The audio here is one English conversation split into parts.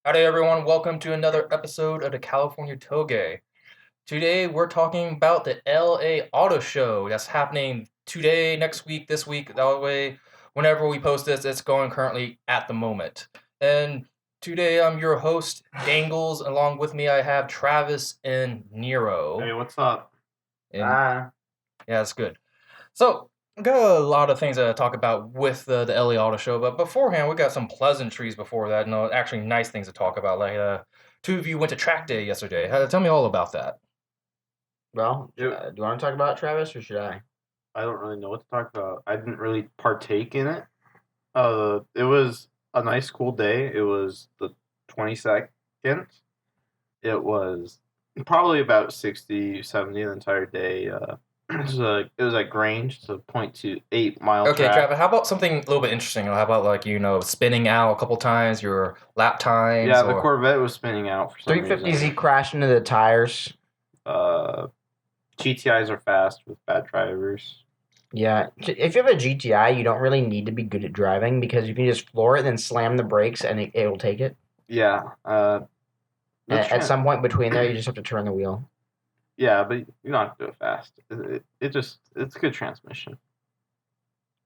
Howdy, everyone. Welcome to another episode of the California Toge. Today, we're talking about the LA Auto Show that's happening today, next week, this week. That way, whenever we post this, it's going currently at the moment. And today, I'm your host, Dangles. Along with me, I have Travis and Nero. Hey, what's up? And yeah, that's good. So, we got a lot of things to talk about with the LA Auto Show, but beforehand, we got some pleasantries before that. No, actually, nice things to talk about. Like, two of you went to track day yesterday. Tell me all about that. Well, do you want to talk about it, Travis, or should I? I don't really know what to talk about. I didn't really partake in it. It was a nice, cool day. It was the 22nd. It was probably about 60, 70 the entire day. It was at Grange. It's a 0.28 mile Okay, track. Travis, how about something a little bit interesting? How about, like, spinning out a couple times, your lap times? Yeah, the Corvette was spinning out for some 350Z reason. crashed into the tires. GTIs are fast with bad drivers. Yeah, if you have a GTI, you don't really need to be good at driving because you can just floor it, then slam the brakes, and it will take it. Yeah. At some point between there, you just have to turn the wheel. Yeah, but you don't have to do it fast. It's a good transmission.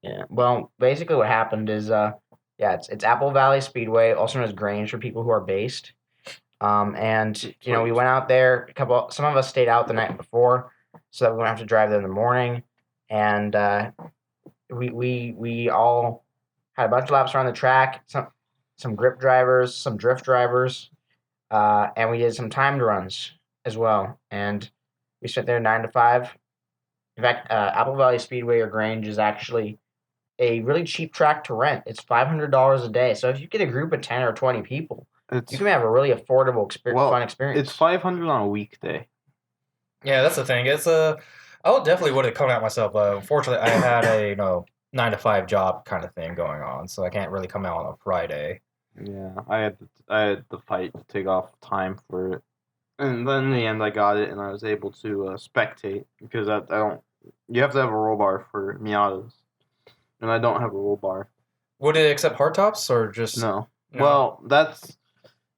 Yeah. Well, basically, what happened is, it's Apple Valley Speedway, also known as Grange for people who are based. And we went out there. Some of us stayed out the night before, so that we wouldn't have to drive there in the morning. And we all had a bunch of laps around the track. Some grip drivers, some drift drivers, and we did some timed runs as well. And we spent there 9 to 5. In fact, Apple Valley Speedway or Grange is actually a really cheap track to rent. It's $500 a day. So if you get a group of 10 or 20 people, you can have a really affordable, fun experience. It's $500 on a weekday. Yeah, that's the thing. I would definitely would have come out myself. Unfortunately, I had a 9 to 5 job kind of thing going on, so I can't really come out on a Friday. Yeah, I had the fight to take off time for it, and then in the end I got it, and I was able to spectate because I don't. You have to have a roll bar for Miatas, and I don't have a roll bar. Would it accept hardtops or just no? Well, that's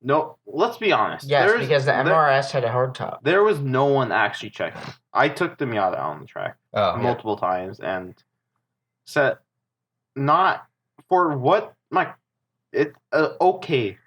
no. Let's be honest. Yes, because the MRS had a hardtop. There was no one actually checking. I took the Miata out on the track multiple times and set not for what my it's okay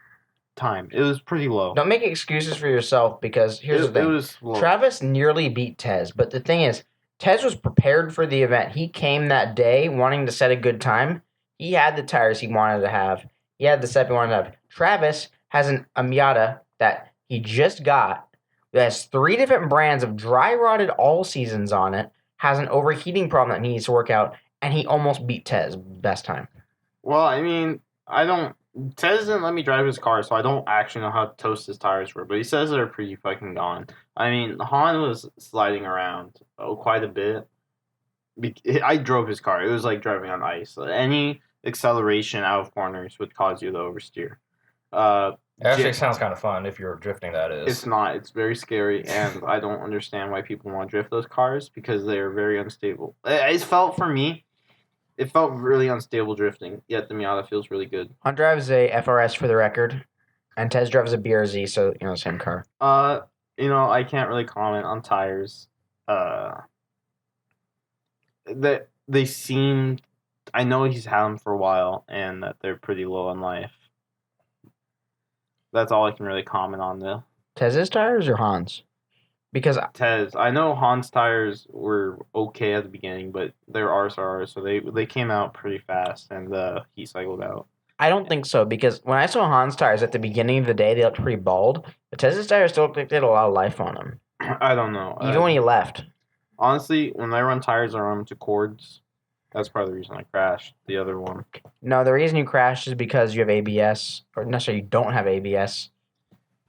time. It was pretty low. Don't make excuses for yourself because here's the thing. It was low. Travis nearly beat Tez, but the thing is, Tez was prepared for the event. He came that day wanting to set a good time. He had the tires he wanted to have. He had the setup he wanted to have. Travis has a Miata that he just got. It has 3 different brands of dry rotted all seasons on it. Has an overheating problem that he needs to work out, and he almost beat Tez best time. Well, I mean, Tez didn't let me drive his car, so I don't actually know how toast his tires were, but he says they're pretty fucking gone. I mean, Han was sliding around quite a bit. I drove his car. It was like driving on ice. Any acceleration out of corners would cause you to oversteer. It actually sounds kind of fun if you're drifting, that is. It's not. It's very scary, and I don't understand why people want to drift those cars because they're very unstable. It felt for me. It felt really unstable drifting, yet the Miata feels really good. Han drives a FRS for the record, and Tez drives a BRZ, so, same car. I can't really comment on tires. They seem... I know he's had them for a while, and that they're pretty low in life. That's all I can really comment on, though. Tez's tires or Han's? Because Tez, I know Han's tires were okay at the beginning, but they're RSRs, so they came out pretty fast, and he cycled out. I don't think so, because when I saw Han's tires at the beginning of the day, they looked pretty bald, but Tez's tires still looked like they had a lot of life on them. I don't know. Even when he left. Honestly, when I run tires, I run them to cords. That's probably the reason I crashed the other one. No, the reason you crashed is because you have ABS, or necessarily you don't have ABS.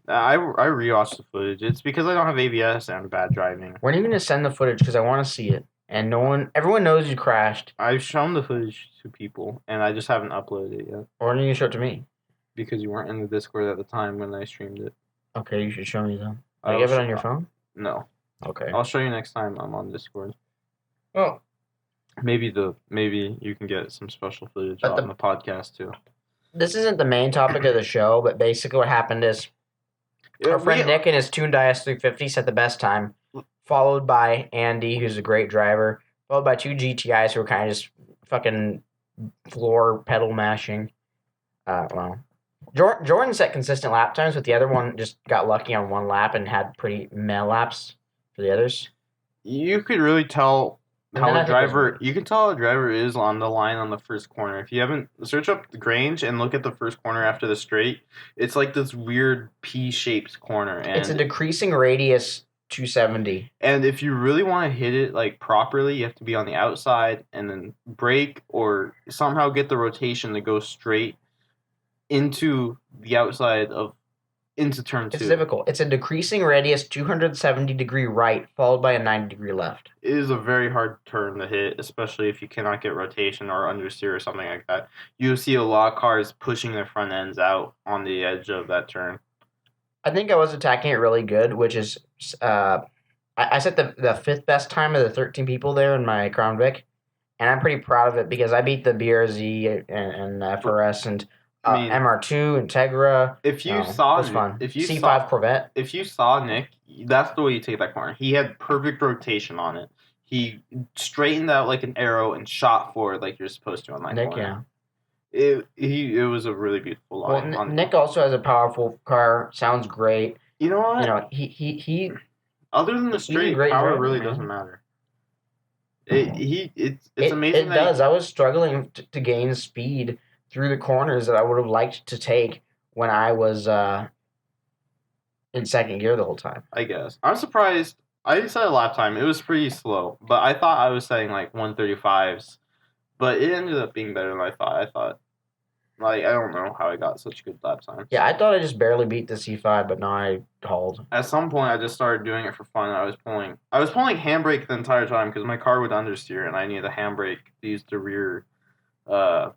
I rewatched the footage. It's because I don't have ABS and bad driving. When are you going to send the footage? Because I want to see it. And everyone knows you crashed. I've shown the footage to people, and I just haven't uploaded it yet. Or when are you going to show it to me? Because you weren't in the Discord at the time when I streamed it. Okay, you should show me then. I have it on your phone? No. Okay. I'll show you next time I'm on Discord. Oh. Maybe you can get some special footage on the podcast too. this isn't the main topic of the show, but basically what happened is our friend Nick and his tuned IS350 set the best time, followed by Andy, who's a great driver, followed by two GTIs who were kind of just fucking floor pedal mashing. Jordan set consistent lap times, but the other one just got lucky on one lap and had pretty meh laps for the others. You could really tell how a driver. You can tell a driver is on the line on the first corner. If you haven't, search up the Grange and look at the first corner after the straight. It's like this weird P-shaped corner, and it's a decreasing radius 270. And if you really want to hit it like properly, you have to be on the outside and then brake or somehow get the rotation to go straight into the outside into turn 2. It's difficult. It's a decreasing radius 270-degree right, followed by a 90-degree left. It is a very hard turn to hit, especially if you cannot get rotation or understeer or something like that. You'll see a lot of cars pushing their front ends out on the edge of that turn. I think I was attacking it really good, which is I set the fifth best time of the 13 people there in my Crown Vic, and I'm pretty proud of it because I beat the BRZ and FRS and MR2 Integra. If you saw, it was fun. If you C5 saw, Corvette. If you saw Nick, that's the way you take that corner. He had perfect rotation on it. He straightened out like an arrow and shot forward like you're supposed to on that Nick, corner. yeah. It was a really beautiful line. Well, Nick also has a powerful car. Sounds great. You know what? You know he. Other than the straight, power really doesn't matter. It's amazing. It does. I was struggling to gain speed through the corners that I would have liked to take when I was in second gear the whole time. I guess I'm surprised. I didn't set a lap time. It was pretty slow, but I thought I was setting like 135s, but it ended up being better than I thought. Like, I don't know how I got such good lap times. Yeah, I thought I just barely beat the C5, but now I hauled. At some point, I just started doing it for fun. I was pulling handbrake the entire time because my car would understeer, and I needed a handbrake to use the rear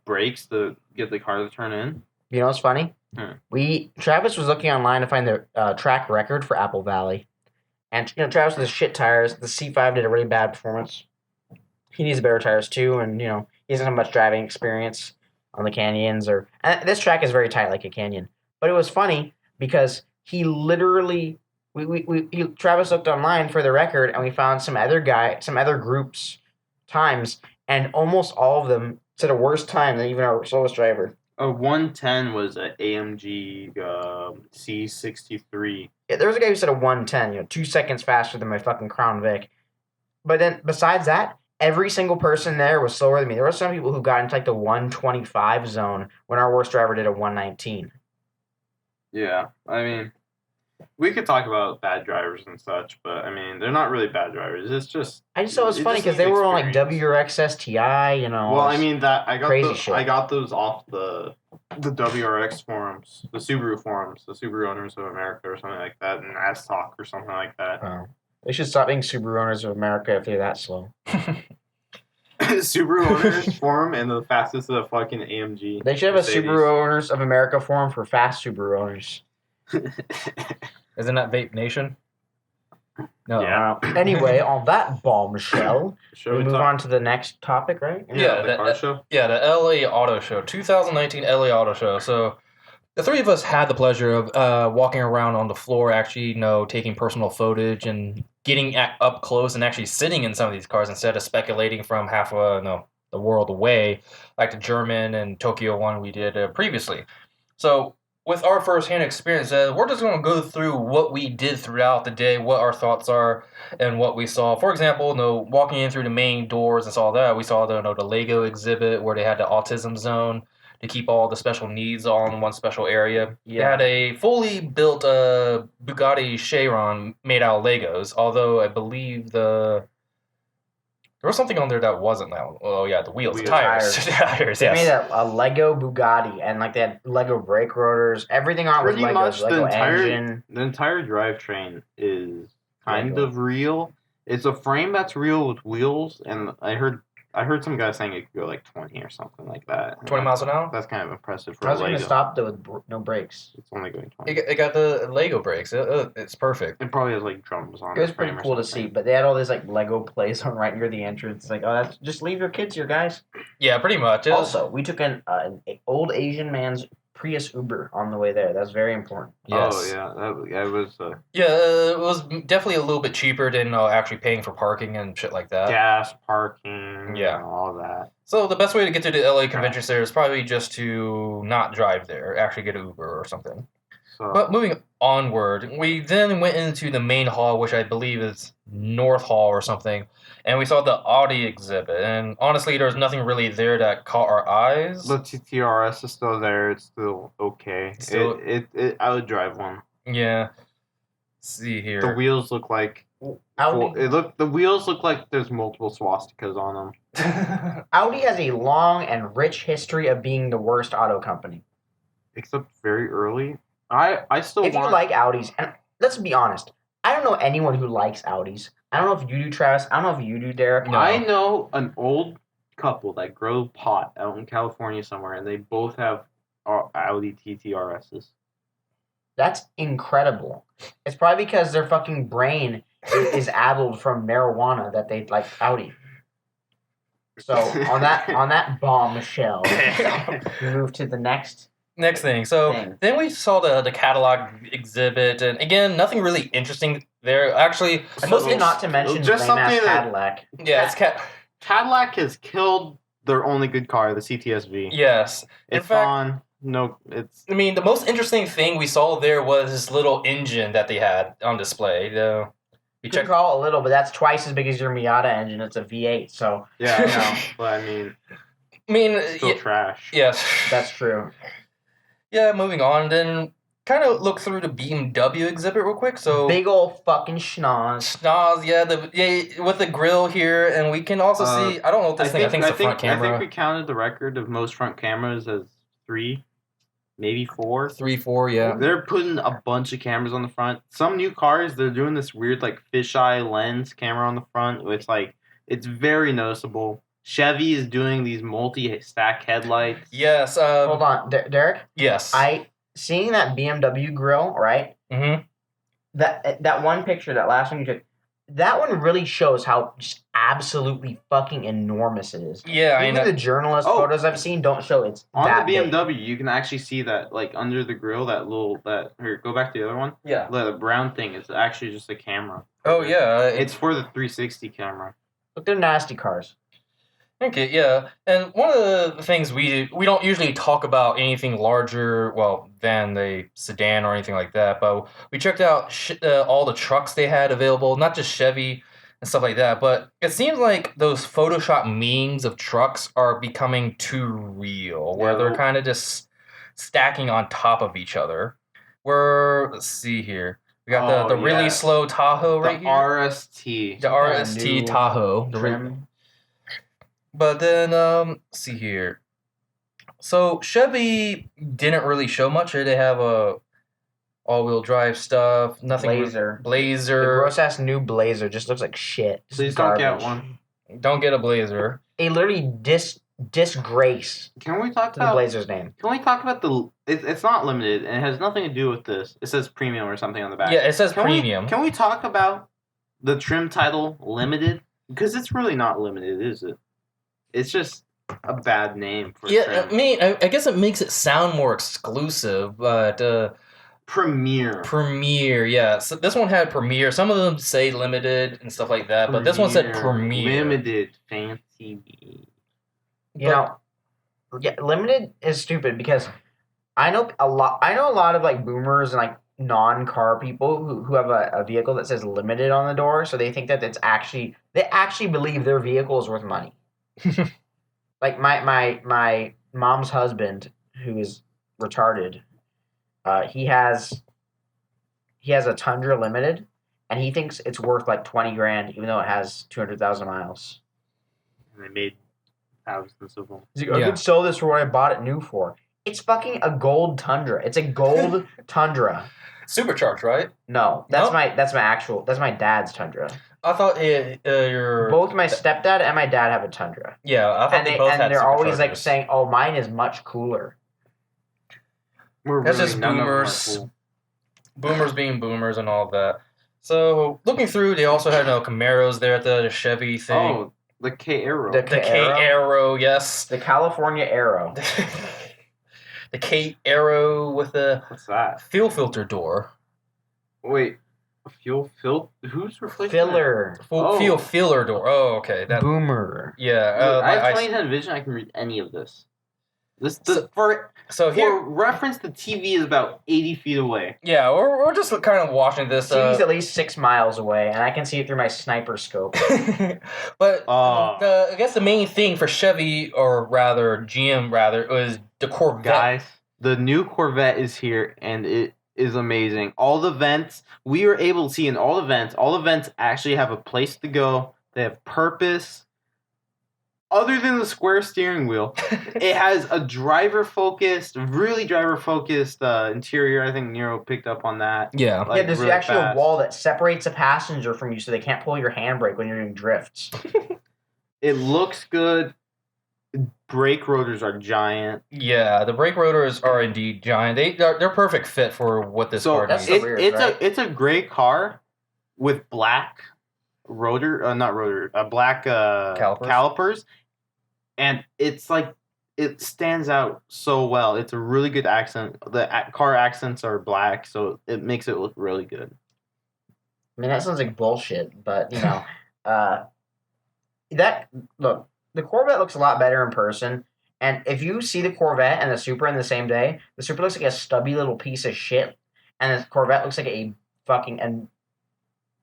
brakes to get the car to turn in. You know what's funny? Travis was looking online to find the track record for Apple Valley, and Travis with his shit tires. The C5 did a really bad performance. He needs better tires too, and he doesn't have much driving experience on the canyons and this track is very tight like a canyon. But it was funny because he literally Travis looked online for the record and we found some other groups times and almost all of them set a worse time than even our slowest driver. A 110 was an AMG C63. Yeah, there was a guy who said a 110, 2 seconds faster than my fucking Crown Vic. But then besides that, every single person there was slower than me. There were some people who got into like the 125 zone when our worst driver did a 119. Yeah, I mean, we could talk about bad drivers and such, but I mean, they're not really bad drivers. It's just I just thought it was funny because they were on like WRX STI, Well, I mean I shit. got those off the WRX forums, the Subaru forums, the Subaru Owners of America or something like that, and ASTOC or something like that. Oh. They should stop being Subaru Owners of America if they're that slow. Subaru Owners forum and the fastest of the fucking AMG. They should have a Subaru Owners of America forum for fast Subaru owners. Isn't that Vape Nation? No. Yeah. Anyway, on that bombshell, we move on to the next topic, right? Yeah, the car show. Yeah, the LA Auto Show, 2019 LA Auto Show. So the three of us had the pleasure of walking around on the floor, actually, taking personal footage and getting up close and actually sitting in some of these cars instead of speculating from half the world away, like the German and Tokyo one we did previously. So with our first-hand experience, we're just going to go through what we did throughout the day, what our thoughts are, and what we saw. For example, walking in through the main doors and saw that, we saw the Lego exhibit where they had the autism zone to keep all the special needs all in one special area. Yeah. They had a fully built Bugatti Chiron made out of Legos, although I believe there was something on there that wasn't that. Oh yeah, the wheels, the tires. Tires, they yes. made a Lego Bugatti, and like they had Lego brake rotors. Everything on it was Legos. Much Lego engine. The entire drivetrain is kind of real. It's a frame that's real with wheels, and I heard I heard some guy saying it could go like 20 or something like that. 20 miles an hour? That's kind of impressive for How's a it Lego. gonna stop though with no brakes? It's only going 20. It got the Lego brakes. It's perfect. It probably has like drums on It was the frame pretty or cool to something. see, but they had all this like Lego plays on right near the entrance. Like, oh, that's just leave your kids here, guys. Yeah, pretty much. Also, we took an old Asian man's Prius Uber on the way there. That's very important. Yes. Oh yeah, it was Yeah, it was definitely a little bit cheaper than actually paying for parking and shit like that. gas, parking, Yeah. and all that. So the best way to get to the LA Convention Center is probably just to not drive there, actually get an Uber or something. So, But moving onward, we then went into the main hall, which I believe is North Hall or something, and we saw the Audi exhibit. And honestly, there's nothing really there that caught our eyes. the TTRS is still there. It's still okay. Still- I would drive one. Yeah. Let's see here. The wheels look like Audi, the wheels look like there's multiple swastikas on them. Audi has a long and rich history of being the worst auto company. Except very early. I still If you want like Audis, and let's be honest, I don't know anyone who likes Audis. I don't know if you do, Travis. I don't know if you do, Derek. No. I know an old couple that grow pot out in California somewhere, and they both have Audi TTRSs. That's incredible. It's probably because their fucking brain is addled from marijuana that they like Audi. So on that bombshell, we move to the next. Next thing. So Thing. then we saw the catalog exhibit, and again, nothing really interesting there. Actually, Mostly not to mention just lame ass something that- Cadillac. yeah, it's Cadillac has killed their only good car, the CTSV. yes. In It's fact, on. No, it's I mean, the most interesting thing we saw there was this little engine that they had on display. We You can checked. call it a little, but that's twice as big as your Miata engine. It's a V8, so yeah, I know, but I mean, I mean, it's still trash. yes. that's true. Yeah, moving on. Then kind of look through the BMW exhibit real quick. So Big old fucking schnoz. schnoz, yeah, with the grill here, and we can also see. I don't know what this thing. I think it's the front I camera. think we counted the record of most front cameras as 3, maybe 4. 3, 4, yeah. They're putting a bunch of cameras on the front. Some new cars, they're doing this weird like fisheye lens camera on the front. It's very noticeable. Chevy is doing these multi-stack headlights. Yes. Hold on, Derek. Yes. Seeing that BMW grill, right? Mm-hmm. That one picture, that last one you took, that one really shows how just absolutely fucking enormous it is. Yeah, I Even know. the journalist Oh. photos I've seen don't show it's On that the big. BMW, you can actually see that like under the grill, here, go back to the other one. Yeah. The brown thing is actually just a camera. Oh yeah. It's for the 360 camera. But they're nasty cars. Okay, yeah, and one of the things we don't usually talk about anything larger, well, than the sedan or anything like that, but we checked out all the trucks they had available, not just Chevy and stuff like that, but it seems like those Photoshop memes of trucks are becoming too real, where they're kind of just stacking on top of each other. Let's see here, we got the really slow Tahoe right here, RST. the RST new Tahoe, Trim. But then, let's see here. So Chevy didn't really show much. They have a all-wheel drive stuff. Nothing. Blazer. The Blazer. gross ass new Blazer just looks like shit. Just Please don't get garbage. one. Don't get a Blazer. A literally disgrace Can we talk to the about? Blazer's name. Can we talk about the? It's not limited, and it has nothing to do with this. It says premium or something on the back. Yeah, it says Can premium. Can we talk about the trim title limited? Because it's really not limited, is it? It's just a bad name for Yeah, trim. I mean, I guess it makes it sound more exclusive, but Premier. Premiere, yeah. So this one had Premiere. Some of them say limited and stuff like that, but this one said Premiere. Limited fancy. You know, yeah, limited is stupid because I know a lot of like boomers and like non-car people who have a vehicle that says limited on the door, so they think that they actually believe their vehicle is worth money. Like my mom's husband, who is retarded, he has a Tundra Limited, and he thinks it's worth like 20 grand, even though it has 200,000 miles. And they made thousands of them. He's like, I Yeah. could sell this for what I bought it new for. It's fucking a gold Tundra. It's a gold Tundra. Supercharged, right? No, that's Nope. my dad's Tundra. I thought your Both my stepdad and my dad have a Tundra. Yeah, I thought And they both had they're always like superchargers. saying, "Oh, mine is much cooler." That's just none of them are boomers. cool. Boomers being boomers and all of that. So looking through, they also had Camaros there at the Chevy thing. Oh, the K Arrow. The The K Arrow, yes. The California Arrow. The K Arrow with the What's that? fuel filter door. Wait, fuel fill? Who's replacing Filler. Fuel filler door. Oh, okay. That. Boomer. Yeah. Look, I have my 2010 vision. I can read any of this. So For here, reference, the TV is about 80 feet away. yeah, we're just kind of watching this. TV's at least 6 miles away, and I can see it through my sniper scope. But I guess the main thing for Chevy, or rather GM, was the Corvette. Guys, the new Corvette is here, and it is amazing. All the vents, we were able to see in all the vents actually have a place to go. They have purpose. Other than the square steering wheel, it has a really driver-focused interior. I think Nero picked up on that. Yeah. Yeah, there's really actually fast. a wall that separates a passenger from you so they can't pull your handbrake when you're doing drifts. It looks good. Brake rotors are giant. Yeah, the brake rotors are indeed giant. They're perfect fit for what this car that's needs. the rear, right? It's a gray car with black black calipers, and it's like it stands out so well. It's a really good accent. The car accents are black, so it makes it look really good. I mean, that sounds like bullshit, but, you know, the Corvette looks a lot better in person. And if you see the Corvette and the Supra in the same day, the Supra looks like a stubby little piece of shit, and the Corvette looks like a fucking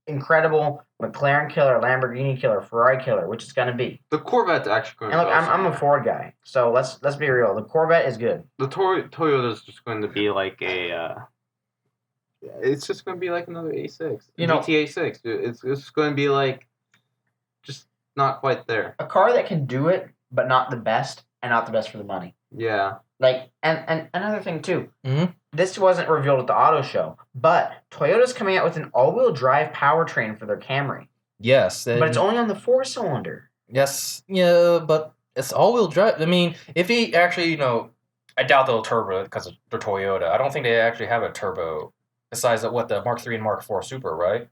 incredible McLaren killer, Lamborghini killer, Ferrari killer, which it's gonna be. The Corvette's actually going And to look, I'm a Ford guy, so let's be real. The Corvette is good. The Toyota's just going to be like a. It's just going to be like another A6. You know, GT6. It's going to be like, just not quite there. A car that can do it, but not the best, and not the best for the money. Yeah. Like, and another thing too. Mhm. This wasn't revealed at the auto show, but Toyota's coming out with an all-wheel drive powertrain for their Camry. Yes, But it's only on the 4-cylinder. yes, yeah, but it's all-wheel drive. I mean, if he actually, I doubt they'll turbo it because they're Toyota. I don't think they actually have a turbo besides the Mark III and Mark IV Super, right?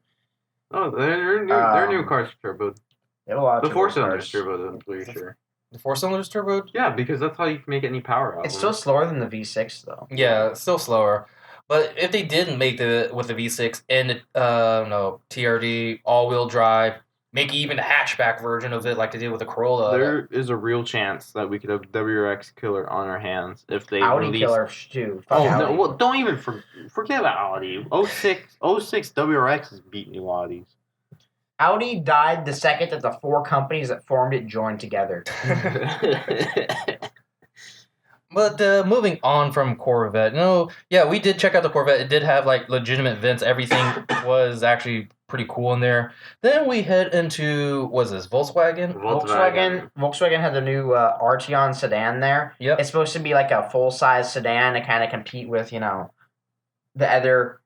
Oh, their new cars are turboed. They have a lot of The turbo 4-cylinder's cars. turboed, I'm pretty sure. The 4-cylinder's turboed? Yeah, because that's how you can make any power out It's of still them. slower than the V6 though. Yeah, it's still slower. But if they didn't make with the V6 and TRD all-wheel drive, make even a hatchback version of it like they did with the Corolla. There is a real chance that we could have WRX killer on our hands if they Audi release... killer too. Fuck Oh, Audi. no, well, don't even forget about Audi. 06 WRX has beat new Audis. Audi died the second that the 4 companies that formed it joined together. But moving on from Corvette, we did check out the Corvette. It did have legitimate vents. Everything was actually pretty cool in there. Then we head into Volkswagen. Volkswagen had the new Arteon sedan there. Yep. It's supposed to be like a full-size sedan to kind of compete with, the other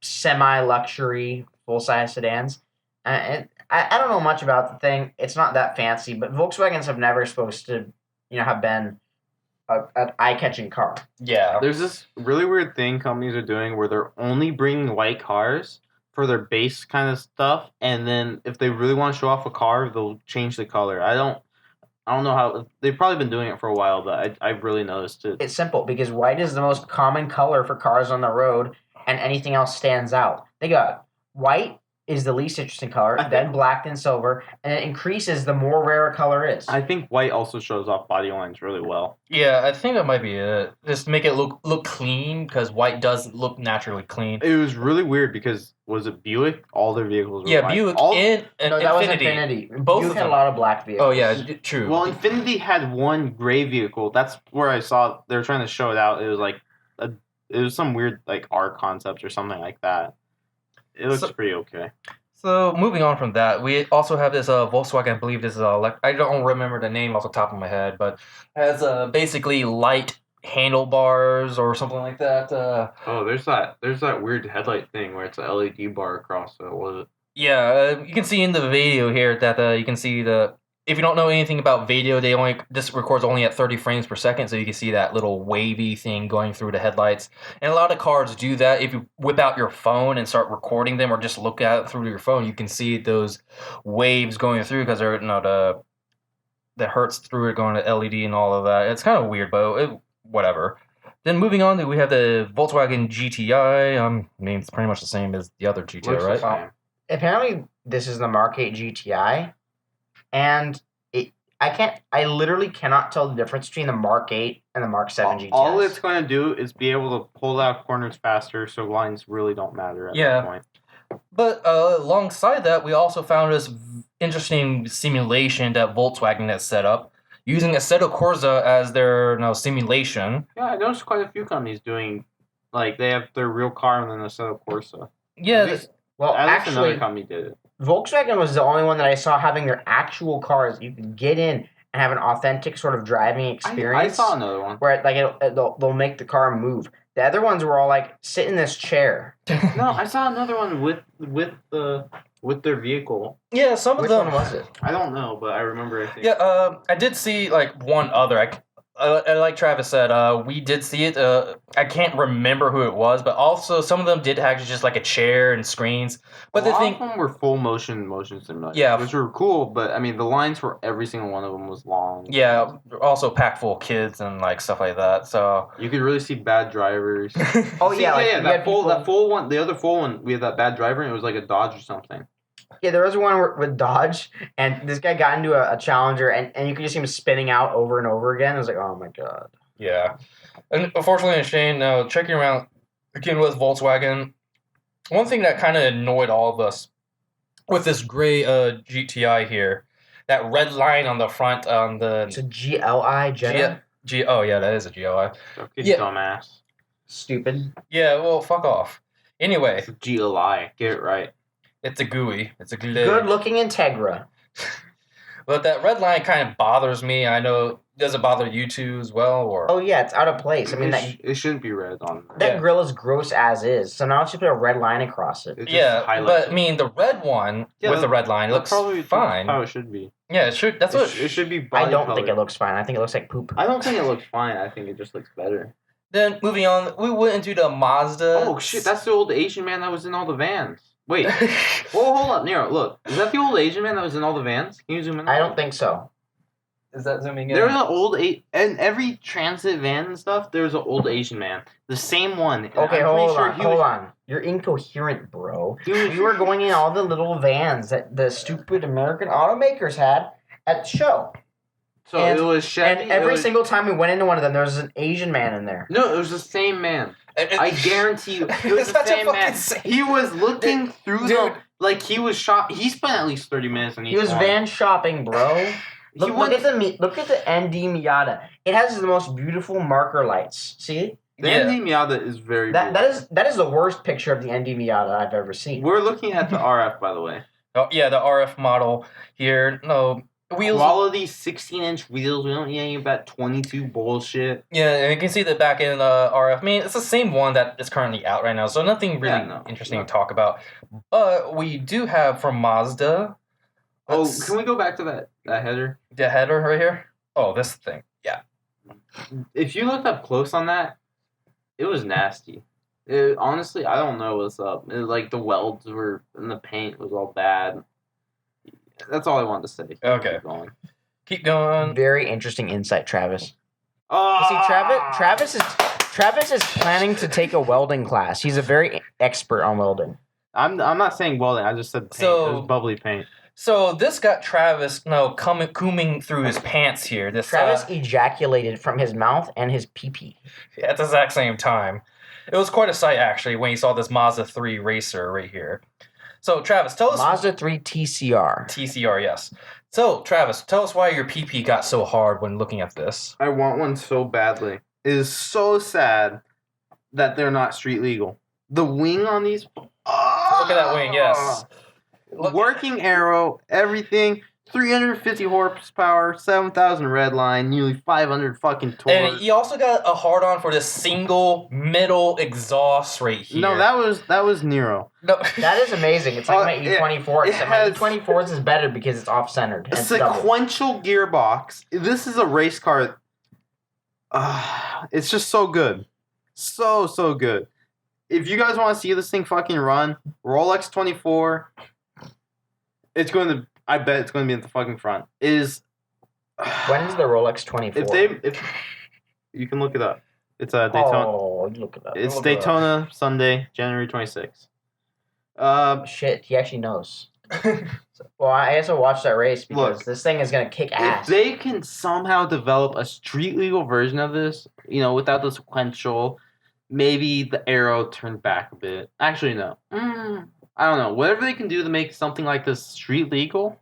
semi-luxury full-size sedans. And I don't know much about the thing. It's not that fancy, but Volkswagens have never supposed to, have been an eye-catching car. Yeah. There's this really weird thing companies are doing where they're only bringing white cars for their base kind of stuff, and then if they really want to show off a car, they'll change the color. I don't know how. They've probably been doing it for a while, but I've really noticed it. It's simple because white is the most common color for cars on the road, and anything else stands out. They got white is the least interesting color, then black, then silver, and it increases the more rare a color is. I think white also shows off body lines really well. Yeah, I think that might be it. Just make it look clean, because white does look naturally clean. It was really weird because, was it Buick? All their vehicles were white. Buick and no, that was Infinity. Both Buick had a lot of black vehicles. Oh, yeah, true. Well, Infinity had one gray vehicle. That's where I saw they were trying to show it out. It was it was some weird art concept or something like that. It looks pretty okay. So moving on from that, we also have this Volkswagen. I believe this is I don't remember the name off the top of my head, but has basically light handlebars or something like that. There's that weird headlight thing where it's a LED bar across. So what is it? Yeah, you can see in the video here that you can see the. If you don't know anything about video, this records only at 30 frames per second, so you can see that little wavy thing going through the headlights. And a lot of cars do that. If you whip out your phone and start recording them, or just look at it through your phone, you can see those waves going through because they're the hertz through it going to LED and all of that. It's kind of weird, but whatever. Then moving on, we have the Volkswagen GTI. I mean, it's pretty much the same as the other GTI, Looks the right? same. Apparently, this is the Mark 8 GTI, and I literally cannot tell the difference between the Mark 8 and the Mark 7 GTI. All it's going to do is be able to pull out corners faster, so lines really don't matter at that point. But alongside that, we also found this interesting simulation that Volkswagen has set up, using Assetto Corsa as their simulation. Yeah, I noticed quite a few companies doing, like, they have their real car and then Assetto Corsa. Yeah, well, At least actually, another company did it. Volkswagen was the only one that I saw having their actual cars. You could get in and have an authentic sort of driving experience. I saw another one. Where they'll make the car move. The other ones were all like, sit in this chair. No, I saw another one with their vehicle. Yeah, some of Which them. one was it? I don't know, but I remember. Yeah, I did see like one other. Like Travis said, we did see it. I can't remember who it was, but also some of them did have just like a chair and screens. But a lot of them were full motion simulators. Yeah, which were cool. But I mean, the lines for every single one of them was long. Yeah, also packed full of kids and like stuff like that. So you could really see bad drivers. That full one. The other full one, we had that bad driver, and it was like a Dodge or something. Yeah, there was one with Dodge, and this guy got into a Challenger, and you could just see him spinning out over and over again. I was like, oh my god. Yeah. And unfortunately, Shane, checking around again with Volkswagen, one thing that kind of annoyed all of us with this gray GTI here, that red line on the front on the... It's a GLI, Jenna? Oh, yeah, that is a GLI. Dumbass. Stupid. Yeah, well, fuck off. Anyway. It's a GLI. Get it right. It's a GUI. It's a good-looking Integra. But that red line kind of bothers me. I know, does it bother you too as well? Or oh yeah, it's out of place. I mean, it shouldn't be red on. That grill is gross as is. So now let's just put a red line across it. Yeah, but I mean, the red one with the red line looks fine. How it should be. Yeah, it should. That's what it should be. I don't think it looks fine. I think it looks like poop. I don't think it looks fine. I think it just looks better. Then moving on, we went into the Mazda. Oh shit! That's the old Asian man that was in all the vans. Wait. Well, hold up, Nero. Look, is that the old Asian man that was in all the vans? Can you zoom in? I don't think so. Is that zooming in? There was an old in every transit van and stuff. There was an old Asian man, the same one. Okay, hold on. You're incoherent, bro. We were going in all the little vans that the stupid American automakers had at the show. So it was Chevy. And every single time we went into one of them, there was an Asian man in there. No, it was the same man. I guarantee you, it was the same man. He was looking through the like he was shop. He spent at least 30 minutes on each. He was van shopping, bro. Look at the ND Miata. It has the most beautiful marker lights. See? The ND Miata is very. That is the worst picture of the ND Miata I've ever seen. We're looking at the RF, by the way. Oh yeah, the RF model here. No. Wheels. Quality 16-inch wheels. We don't need any of that 22 bullshit. Yeah, and you can see the back end RF. I mean, it's the same one that is currently out right now, so nothing really interesting to talk about. But we do have from Mazda. Can we go back to that header? The header right here? Oh, this thing. Yeah. If you looked up close on that, it was nasty. Honestly, I don't know what's up. Like the welds were, and the paint was all bad. That's all I wanted to say. Okay. Keep going. Very interesting insight, Travis. See, Travis is planning to take a welding class. He's a very expert on welding. I'm not saying welding. I just said paint. It was bubbly paint. So this got Travis combing through his pants here. Travis ejaculated from his mouth and his pee-pee. At the exact same time. It was quite a sight, actually, when he saw this Mazda 3 racer right here. So, Travis, tell us... Mazda 3 TCR. TCR, yes. So, Travis, tell us why your PP got so hard when looking at this. I want one so badly. It is so sad that they're not street legal. The wing on these... Look at that wing, yes. Working arrow, everything. 350 horsepower, 7,000 red line, nearly 500 fucking torque. And he also got a hard on for this single middle exhaust right here. No, that was Nero. No. That is amazing. It's like my E24, except my has- E24's is better because it's off-centered. A And double. sequential gearbox. This is a race car. It's just so good. So good. If you guys want to see this thing fucking run, Rolex 24, I bet it's going to be at the fucking front. Is When is the Rolex 24? if you can look it up. It's Daytona. Oh, look at that. It's Look at that. Daytona Sunday, January 26th. Shit, he actually knows. Well, I guess I'll watch that race because Look, this thing is going to kick ass. If they can somehow develop a street legal version of this, without the sequential, maybe the arrow turned back a bit. Actually, no. I don't know. Whatever they can do to make something like this street legal,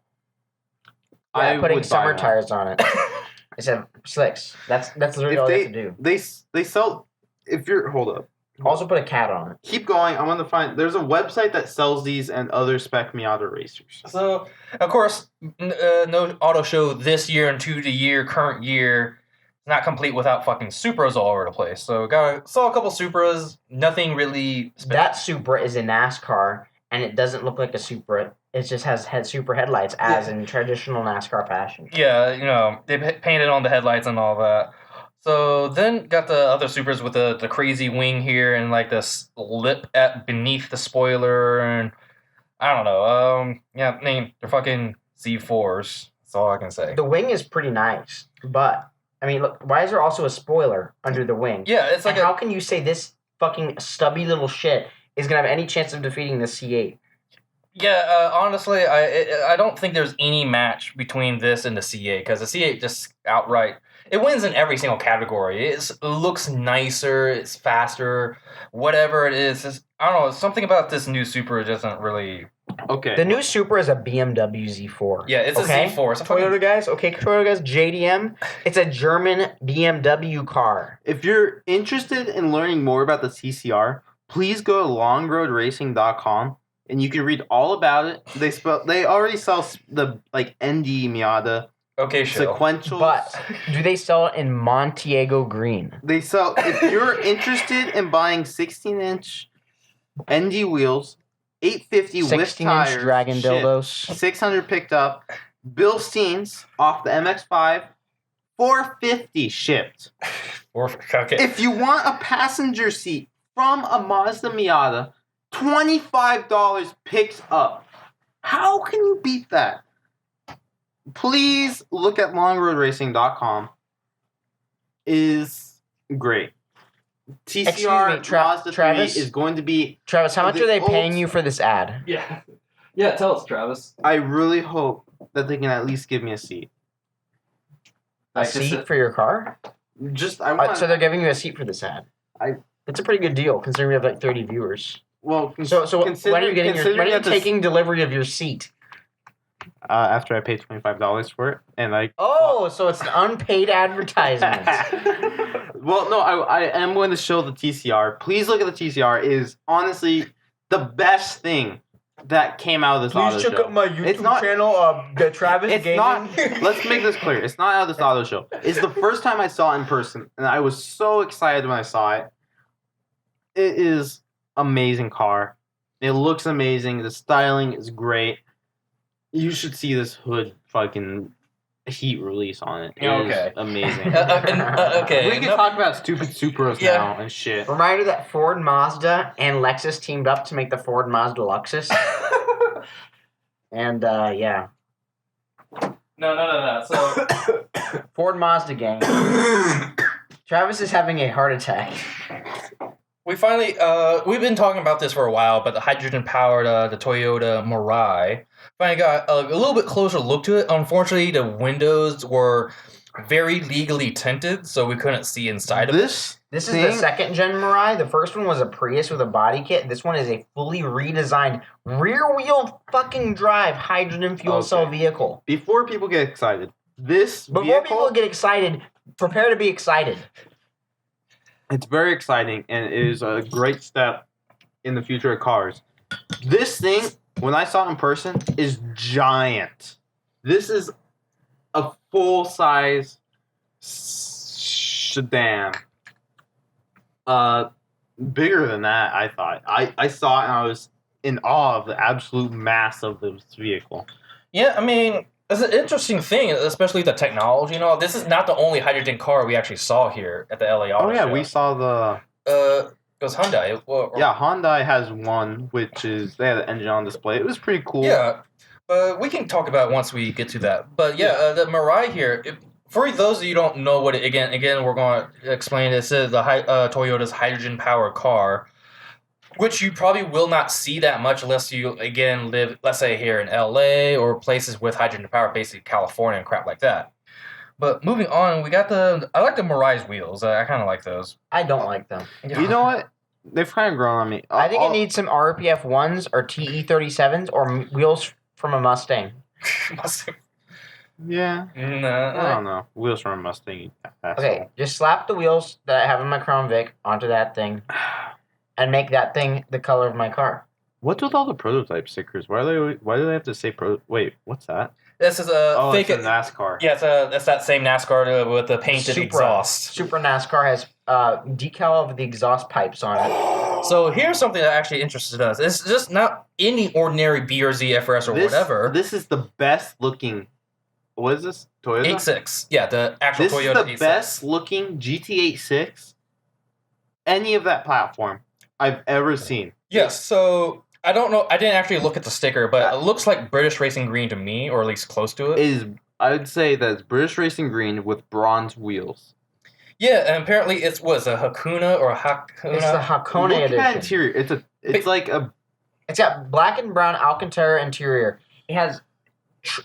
I putting would buy summer one. tires on it. I said slicks. That's literally all you have to do. They sell. If you're hold up. Also put a cat on it. Keep going. I want to find. There's a website that sells these and other spec Miata racers. So, of course, no auto show this year into the current year, not complete without fucking Supras all over the place. So, saw a couple Supras, nothing really special. That Supra is a NASCAR, and it doesn't look like a Supra. It just has Supra headlights, as in traditional NASCAR fashion. Yeah, they painted on the headlights and all that. So then got the other Supras with the crazy wing here and like this lip beneath the spoiler, and I don't know. They're fucking Z4s. That's all I can say. The wing is pretty nice, but I mean, look, why is there also a spoiler under the wing? Yeah, it's like how can you say this fucking stubby little shit is gonna have any chance of defeating the C8? Yeah, honestly, I don't think there's any match between this and the C8 because the C8 just outright it wins in every single category. It looks nicer, it's faster, whatever it is. I don't know. Something about this new Supra doesn't really. Okay. The new Supra is a BMW Z4. Yeah, it's a Z4. It's a Toyota guys, Toyota guys, JDM. It's a German BMW car. If you're interested in learning more about the TCR, please go to longroadracing.com. And you can read all about it. They already sell the ND Miata. Okay, sure. Sequential. But do they sell it in Montego Green? They sell. If you're interested in buying 16-inch ND wheels, 850 with 16-inch tires, Dragon dildos, 600 picked up, Bilsteins off the MX-5, 450 shipped. Okay. If you want a passenger seat from a Mazda Miata, $25 picked up. How can you beat that? Please look at longroadracing.com. Is great. TCR Mazda 3 is going to be... Travis, how much are they paying you for this ad? Yeah, tell us, Travis. I really hope that they can at least give me a seat. A seat for your car? So they're giving you a seat for this ad. It's a pretty good deal considering we have like 30 viewers. Well, so when are you taking delivery of your seat? After I pay $25 for it, and so it's an unpaid advertisement. Well, no, I am going to show the TCR. Please look at the TCR. It is honestly the best thing that came out of this auto show. Please check out my YouTube channel, the Travis It's Gaming. not. Let's make this clear. It's not out of this auto show. It's the first time I saw it in person, and I was so excited when I saw it. It is amazing car. It looks amazing. The styling is great. You should see this hood fucking heat release on it. It is amazing. Okay. We can talk about stupid Supras now and shit. Reminder that Ford, Mazda, and Lexus teamed up to make the Ford Mazda Luxus. And, yeah. No. So Ford Mazda gang. Travis is having a heart attack. we finally, we've been talking about this for a while, but the hydrogen-powered, the Toyota Mirai finally got a little bit closer look to it. Unfortunately, the windows were very legally tinted, so we couldn't see inside of it. This is the second gen Mirai. The first one was a Prius with a body kit. This one is a fully redesigned rear-wheel fucking drive hydrogen fuel cell vehicle. Before people get excited, people get excited, prepare to be excited. It's very exciting, and it is a great step in the future of cars. This thing, when I saw it in person, is giant. This is a full-size sedan. Bigger than that, I thought. I saw it and I was in awe of the absolute mass of this vehicle. Yeah, I mean, it's an interesting thing, especially the technology and all. This is not the only hydrogen car we actually saw here at the LA Auto Oh yeah, Show. we saw the. It was Hyundai. Yeah, Hyundai has one, which is they had the engine on display. It was pretty cool. Yeah, we can talk about it once we get to that. But yeah, the Mirai here. For those of you who don't know what it again, we're going to explain. This is the Toyota's hydrogen powered car, which you probably will not see that much unless you again live, let's say, here in LA or places with hydrogen power, basically California and crap like that. But moving on, we got I like the Mirai's wheels. I kind of like those. I don't like them. You know what? They've kind of grown on me. I think it needs some RPF 1s or TE 37s or wheels from a Mustang. Mustang. Yeah. Nah, I don't know. Wheels from a Mustang. Okay, just slap the wheels that I have in my Crown Vic onto that thing and make that thing the color of my car. What's with all the prototype stickers? Why do they have to say Wait, what's that? This is a fake. It's a NASCAR. Yeah, it's that same NASCAR with the painted exhaust. Super NASCAR has decal of the exhaust pipes on it. So here's something that actually interested us. It's just not any ordinary BRZ FRS or whatever. This is the best looking. What is this? Toyota? 86. Yeah, the actual this Toyota 86. This is the best looking GT86 any of that platform I've ever seen. Yes, so I don't know. I didn't actually look at the sticker, but it looks like British Racing Green to me, or at least close to it. I would say that it's British Racing Green with bronze wheels. Yeah, and apparently it was a Hakuna or a Hakuna. It's the Hakone Look edition. at that interior. It's got black and brown Alcantara interior. It has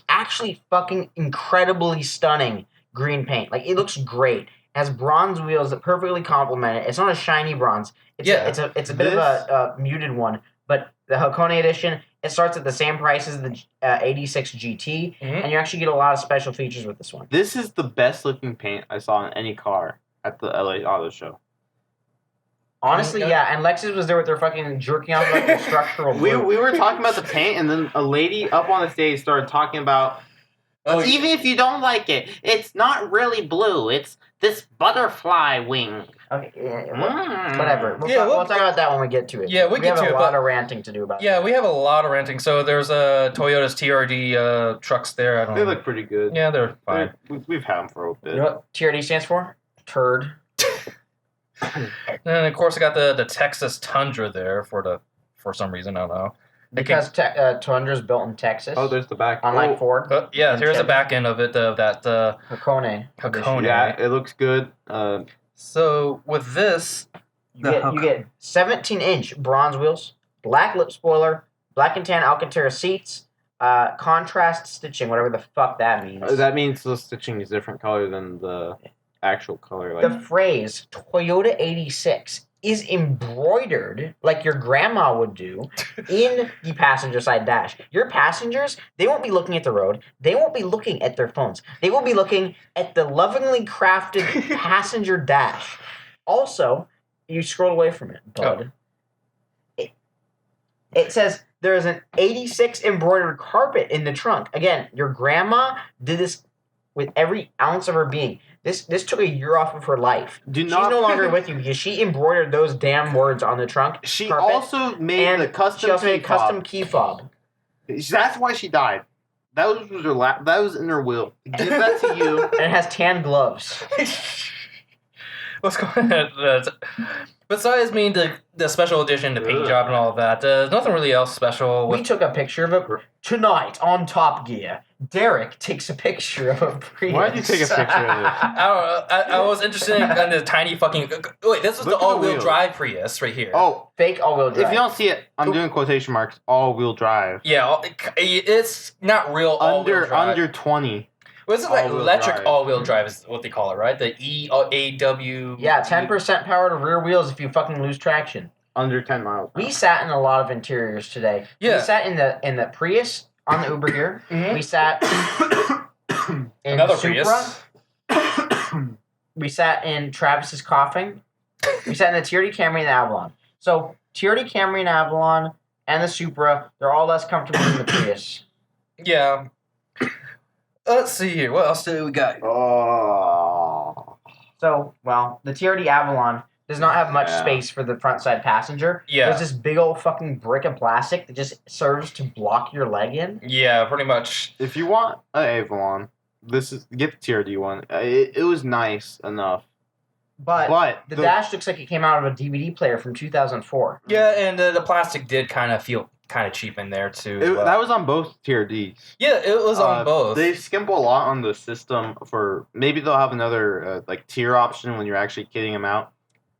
actually fucking incredibly stunning green paint. Like, it looks great. It has bronze wheels that perfectly complement it. It's not a shiny bronze. It's a bit of a muted one. But the Hakone edition, it starts at the same price as the 86 GT, and you actually get a lot of special features with this one. This is the best looking paint I saw in any car at the LA Auto Show. Honestly, yeah, and Lexus was there with their fucking jerking off like their structural blue. We were talking about the paint, and then a lady up on the stage started talking about, even if you don't like it, it's not really blue. It's this butterfly wing. Okay, whatever. We'll talk about that when we get to it. Yeah, we have a lot of ranting to do about it. Yeah, we have a lot of ranting. So there's Toyota's TRD trucks there. They look pretty good. Yeah, they're fine. We've had them for a bit. You know what TRD stands for? Turd. And then of course I got the Texas Tundra there for some reason, I don't know. Because Tundra's built in Texas. Oh, there's the back. Unlike Ford. Yeah, here's the back end of it, that Hakone. Yeah, it looks good. So with this, you get 17-inch bronze wheels, black lip spoiler, black and tan Alcantara seats, contrast stitching, whatever the fuck that means. That means the stitching is different color than the actual color. The phrase Toyota 86 is embroidered like your grandma would do in the passenger side dash. Your passengers, they won't be looking at the road. They won't be looking at their phones. They will be looking at the lovingly crafted passenger dash. Also, you scroll away from it, bud. Oh. It says there is an 86 embroidered carpet in the trunk. Again, your grandma did this with every ounce of her being. This took a year off of her life. She's no longer with you because she embroidered those damn words on the trunk. She carpet, also made the custom. She also made a custom key fob. That's why she died. That was her. That was in her will. Give that to you. And it has tan gloves. What's going on? Besides the special edition, the paint job, and all of that, there's nothing really else special. We took a picture of it tonight on Top Gear. Derek takes a picture of a Prius. Why did you take a picture of it? I don't know. I was interested in the tiny fucking. Wait, this is the all-wheel drive Prius right here. Oh, fake all-wheel drive. If you don't see it, I'm doing quotation marks. All-wheel drive. Yeah, it's not real all-wheel drive. Under 20. Well, this is like electric all-wheel drive is what they call it, right? The EAW. Yeah, 10% power to rear wheels if you fucking lose traction. Under 10 miles. We sat in a lot of interiors today. Yeah. We sat in the Prius on the Uber here. We sat in another Supra. Prius. We sat in Travis's coughing. We sat in the TRD Camry and the Avalon. So TRD Camry and Avalon and the Supra, they're all less comfortable than the Prius. Yeah. Let's see here. What else do we got? Oh. So, well, the TRD Avalon does not have much Yeah. space for the front side passenger. Yeah. There's this big old fucking brick of plastic that just serves to block your leg in. Yeah, pretty much. If you want an Avalon, get the TRD one. It was nice enough. But the dash looks like it came out of a DVD player from 2004. Yeah, and the plastic did kind of feel kind of cheap in there too. That was on both TRDs. Yeah, it was on both. They skimp a lot on the system for maybe they'll have another like tier option when you're actually kitting them out.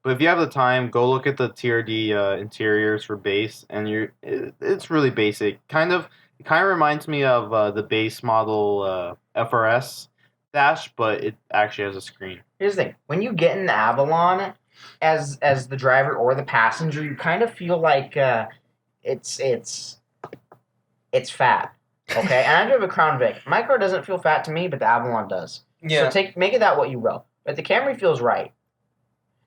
But if you have the time, go look at the TRD interiors for base, and it's really basic. It kind of reminds me of the base model FRS dash, but it actually has a screen. Here's the thing: when you get in the Avalon, as the driver or the passenger, you kind of feel like it's fat. Okay, and I drive a Crown Vic. My car doesn't feel fat to me, but the Avalon does. Yeah. So make it that what you will. But the Camry feels right.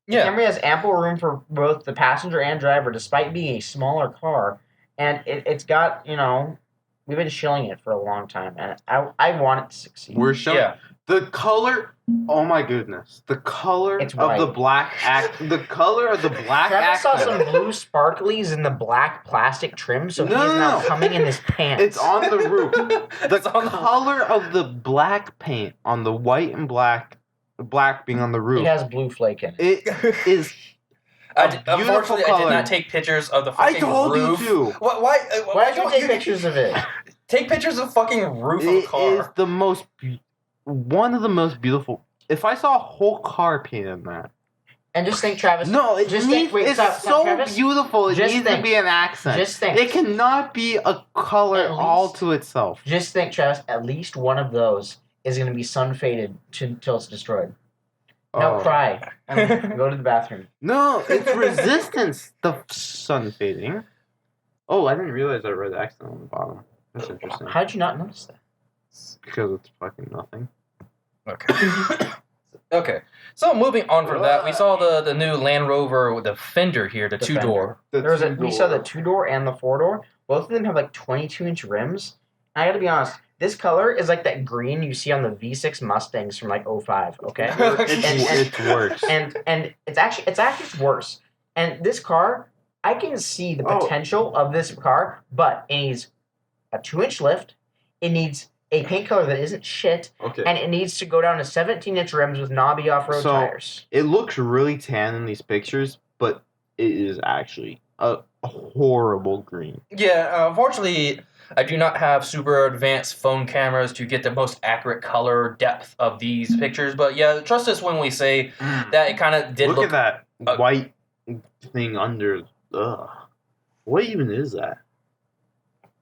Yeah. The Camry has ample room for both the passenger and driver, despite being a smaller car, and it's got we've been shilling it for a long time, and I want it to succeed. We're showing Yeah. the color. Oh my goodness, the color It's of white. the black the color of the black Travis saw accent. some blue sparklies in the black plastic trim, so No, he's now no. coming in his pants. It's on the roof. The It's on the- color of the black paint on the white and black, the black being on the roof. It has blue flake in it. It is. Unfortunately, I did color. not take pictures of the I fucking told roof. you to. Why Why don't you take you pictures of it? Take pictures of the fucking roof of a It car. is the most, one of the most beautiful. If I saw a whole car painted in that, And just think, Travis. no, it just needs. think, wait, it's stop, so Travis. beautiful. It Just needs think. to be an accent. Just think. It cannot be a color At all least- to itself. Just think, Travis. At least one of those is going to be sun faded until it's destroyed. Now Oh. cry and go to the bathroom. No, it's resistance. The sun fading. Oh, I didn't realize I read accent on the bottom. That's interesting. How did you not notice that? Because it's fucking nothing. Okay. Okay. So moving on from that, we saw the new Land Rover with the fender here, the Defender. two-door. We saw the 2-door and the 4-door. Both of them have like 22-inch rims. And I got to be honest, this color is like that green you see on the V6 Mustangs from like 05, okay? It's worse. And it's actually worse. And this car, I can see the Oh. potential of this car, but it needs a 2-inch lift. It needs a paint color that isn't shit, Okay. and it needs to go down to 17-inch rims with knobby off-road So- tires. It looks really tan in these pictures, but it is actually a horrible green. Yeah, unfortunately, I do not have super advanced phone cameras to get the most accurate color depth of these pictures. But yeah, trust us when we say that it kind of did Look at that uh, white thing under. Ugh. What even is that?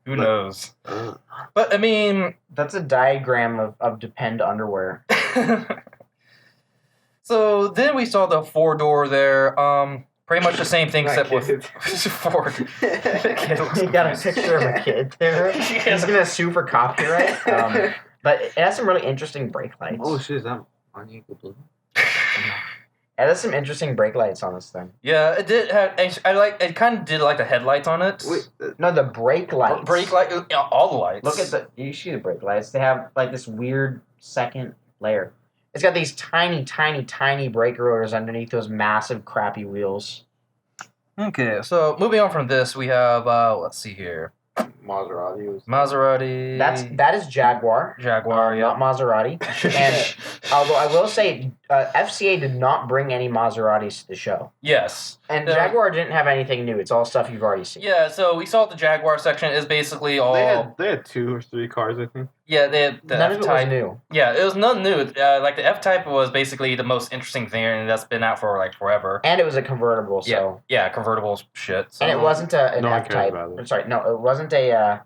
Who knows? Ugh. But I mean, That's a diagram of Depend underwear. so then we saw the 4-door there. Pretty much the same thing except with Ford. You got a picture of a kid there. He's gonna sue for copyright. But it has some really interesting brake lights. Oh shit! Is that unequal blue? It has some interesting brake lights on this thing. Yeah, it did have. It kind of did like the headlights on it. Wait. No, the brake lights. Brake light, all the lights. Look at you see the brake lights. They have like this weird second layer. It's got these tiny, tiny, tiny brake rotors underneath those massive, crappy wheels. Okay, so moving on from this, we have let's see here, Maserati was. Maserati. That is Jaguar. Jaguar. Yeah. Not Maserati. And although I will say, FCA did not bring any Maseratis to the show, Yes. and There- Jaguar didn't have anything new. It's all stuff you've already seen. Yeah. So we saw the Jaguar section is basically all. They had 2 or 3 cars, I think. Yeah, they had the None of it was F-Type. new. Yeah, it was nothing new. Like the F-Type was basically the most interesting thing, and that's been out for like forever. And it was a convertible, so. Yeah, convertible shit. So. And it wasn't an No one cares F-Type. about it. I'm sorry, no, it wasn't a.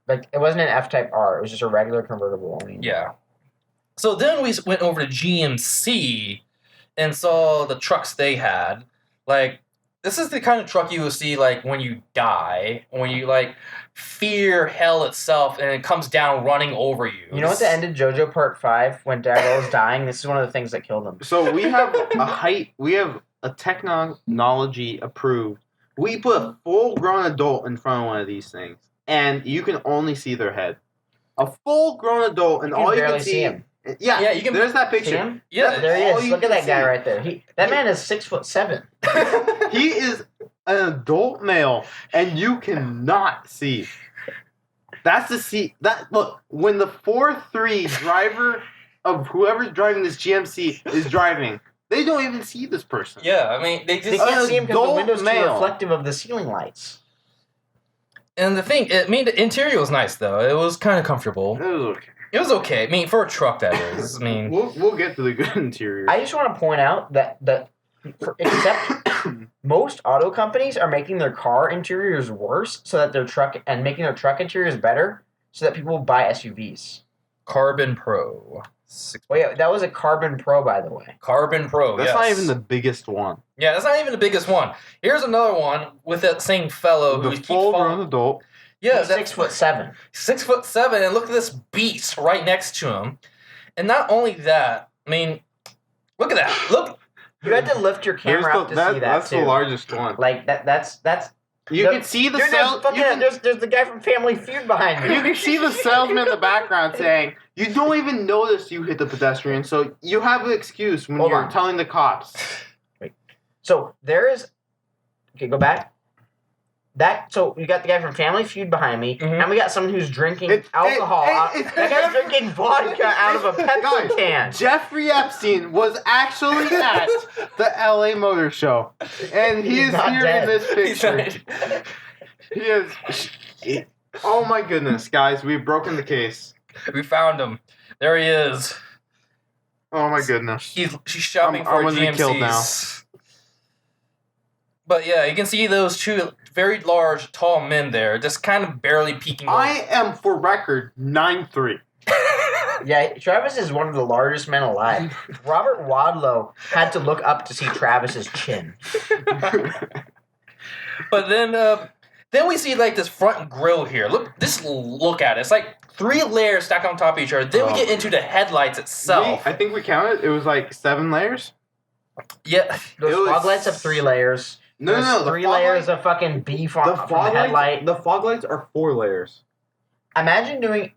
It wasn't an F-Type R. It was just a regular convertible. I mean, Yeah. So then we went over to GMC and saw the trucks they had. Like, this is the kind of truck you will see, like, when you die, when you, like, fear hell itself and it comes down running over you. You know what the end of JoJo Part 5 when Daryl was dying? This is one of the things that killed him. So we have we have a technology approved. We put a full-grown adult in front of one of these things, and you can only see their head. A full-grown adult, and You can all you barely can see him. Yeah, Yeah, you can- there's that See picture. him? Yeah, There he all is. you Look at can that guy see. right there. That man is 6'7". He is an adult male, and you cannot see. That's the see. Look, when the 4-3 driver of whoever's driving this GMC is driving, they don't even see this person. Yeah, I mean, they They just. can't see him because the adult window's too male. reflective of the ceiling lights. And the thing, the interior was nice though. It was kind of comfortable. It was okay. It was okay. I mean, for a truck, that is. I mean, We'll get to the good interior. I just want to point out that except most auto companies are making their car interiors worse, so that making their truck interiors better, so that people buy SUVs. Carbon Pro. Oh yeah, that was a Carbon Pro, by the way. Carbon Pro. That's yes. not even the biggest one. Yeah, that's not even the biggest one. Here's another one with that same fellow who The keeps full-grown falling. adult. Yeah, He's that's 6'7". 6'7", and look at this beast right next to him. And not only that, I mean, look at that. Look. You had to lift your camera up to see that That's too. the largest one. Like that's. You can see the There's the guy from Family Feud behind me. You can see the salesman in the background saying, "You don't even notice you hit the pedestrian, so you have an excuse when Hold you're on. telling the cops." So there is. Okay, go back. So you got the guy from Family Feud behind me, Mhm. and we got someone who's drinking It's- alcohol. it's- That guy's drinking vodka out of a Pepsi Guys, can. Jeffrey Epstein was actually at the LA Motor Show, and he He's is not here dead. in this He's picture. not- He is. Oh my goodness, guys, we've broken the case. We found him. There he is. Oh my goodness. She's shopping I'm for gonna be GMCs. killed now. But yeah, you can see those two very large, tall men there, just kind of barely peeking. I am, for record, 9'3". Yeah, Travis is one of the largest men alive. Robert Wadlow had to look up to see Travis's chin. But then we see like this front grille here. Look at it. It's like 3 layers stacked on top of each other. Then we get into the headlights itself. I think we counted. It was like 7 layers. Yeah, Those It was- fog lights have 3 layers. No, There's no, the 3 fog layers light- of fucking beef on The from fog the headlight. lights. The fog lights are 4 layers. Imagine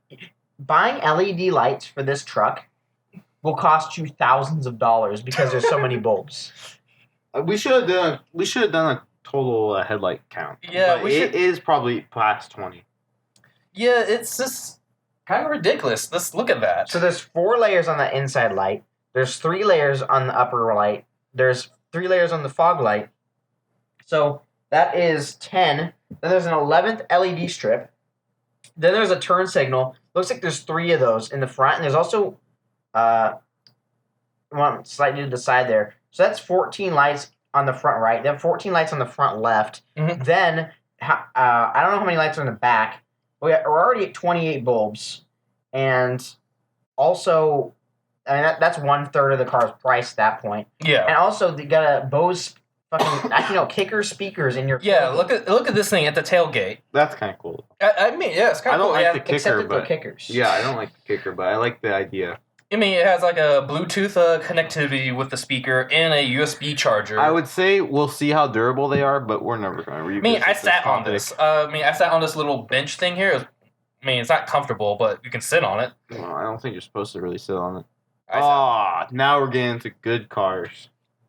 buying LED lights for this truck will cost you thousands of dollars because there's so many bulbs. We should have done a total headlight count. Yeah, But we it should- is probably past 20. yeah, it's just kind of ridiculous. Let's look at that. So there's 4 layers on the inside light. There's 3 layers on the upper light. There's 3 layers on the fog light. So that is 10. Then there's an 11th LED strip. Then there's a turn signal. Looks like there's 3 of those in the front, and there's also one slightly to the side there. So that's 14 lights on the front right. They have 14 lights on the front left. Mhm. Then I don't know how many lights are in the back. We're already at 28 bulbs, and also, I mean that's 1/3 of the car's price at that point. Yeah. And also, they got a Bose fucking kicker speakers in your Yeah, tailgate. look at this thing at the tailgate. That's kind of cool. I mean, yeah, it's I kind of don't cool. like Yeah, the kicker, Except that they're but kickers. yeah, I don't like the kicker, but I like the idea. I mean, it has like a Bluetooth connectivity with the speaker and a USB charger. I would say we'll see how durable they are, but we're never going to revisit I mean, I this sat on topic. this. I sat on this little bench thing here. I mean, it's not comfortable, but you can sit on it. Well, I don't think you're supposed to really sit on it. I sat- Ah, now we're getting into good cars.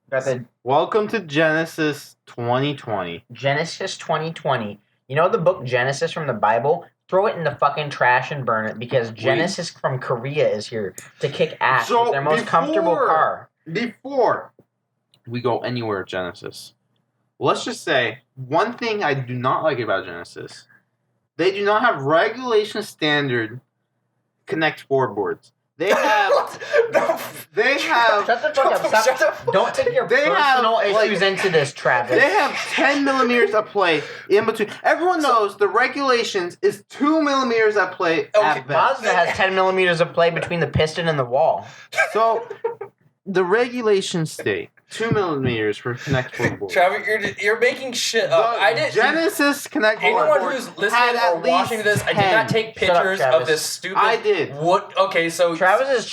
Got the Welcome to Genesis 2020. Genesis 2020. You know the book Genesis from the Bible? Throw it in the fucking trash and burn it because Genesis from Korea is here to kick ass So with their most comfortable before- car. Before we go anywhere at Genesis, let's just say one thing I do not like about Genesis. They do not have regulation standard Connect 4 boards. They have No. they have Shut the fuck up. Stop. Shut the fuck Don't take your They have, personal like- issues into this, Travis. they have 10 millimeters of play in between. Everyone knows the regulations is 2 millimeters of play Okay, at best. Mazda has 10 millimeters of play between the piston and the wall. So the regulations state 2 millimeters for Connect 4 boards. Travis, you're making shit up. I didn't. Genesis Connect 4 Anyone board who's had listening at or watching least this, I did 10. not take Shut up, pictures Travis. of this stupid. I did. What? Okay, so Travis's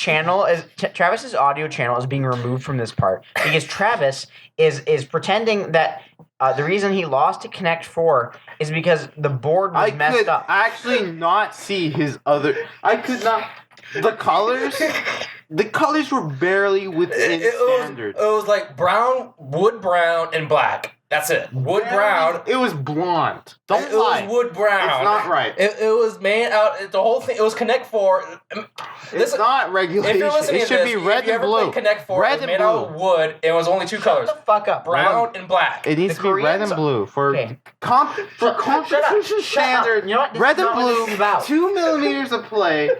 Travis's audio channel is being removed from this part because Travis is pretending that The reason he lost to Connect 4 is because the board was I messed could up. actually not see his other. I could not. The colors. The colors were barely within standard. It was like brown, wood brown, and black. That's it. Wood brown. It was blonde. Don't it lie. was wood brown. It's not right. It was made out. The whole thing. It was Connect 4. It's not regulation. If you're listening It should to be this, red if you and ever blue. played Connect 4, Red it was and made out of blue. wood. It was only two colors. Shut the fuck up. Brown and black. It needs The to be red Koreans- and blue for Okay. for competition standard. You know what? This Red is and not what this is blue, about. 2 millimeters of play.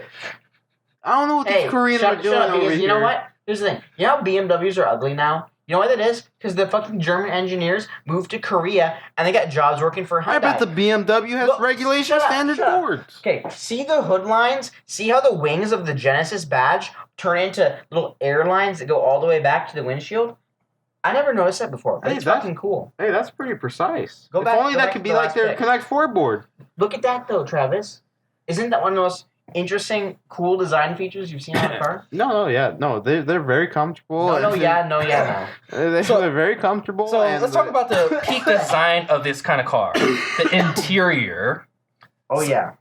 I don't know what these Koreans are doing over because here. you know what? Here's the thing. You know how BMWs are ugly now? You know why that is? Because the fucking German engineers moved to Korea and they got jobs working for Hyundai. I bet the BMW has Look, regulation shut up, standard shut up. boards. Okay, see the hood lines? See how the wings of the Genesis badge turn into little air lines that go all the way back to the windshield? I never noticed that before, but Hey, it's that's- fucking cool. Hey, that's pretty precise. Go if back- only go that back could to be the like last their pic. Connect 4 board. Look at that though, Travis. Isn't that one of the most interesting, cool design features you've seen on a car? No, they're very comfortable. No. They're very comfortable. So and let's talk about the peak design of this kind of car, the interior. Oh yeah.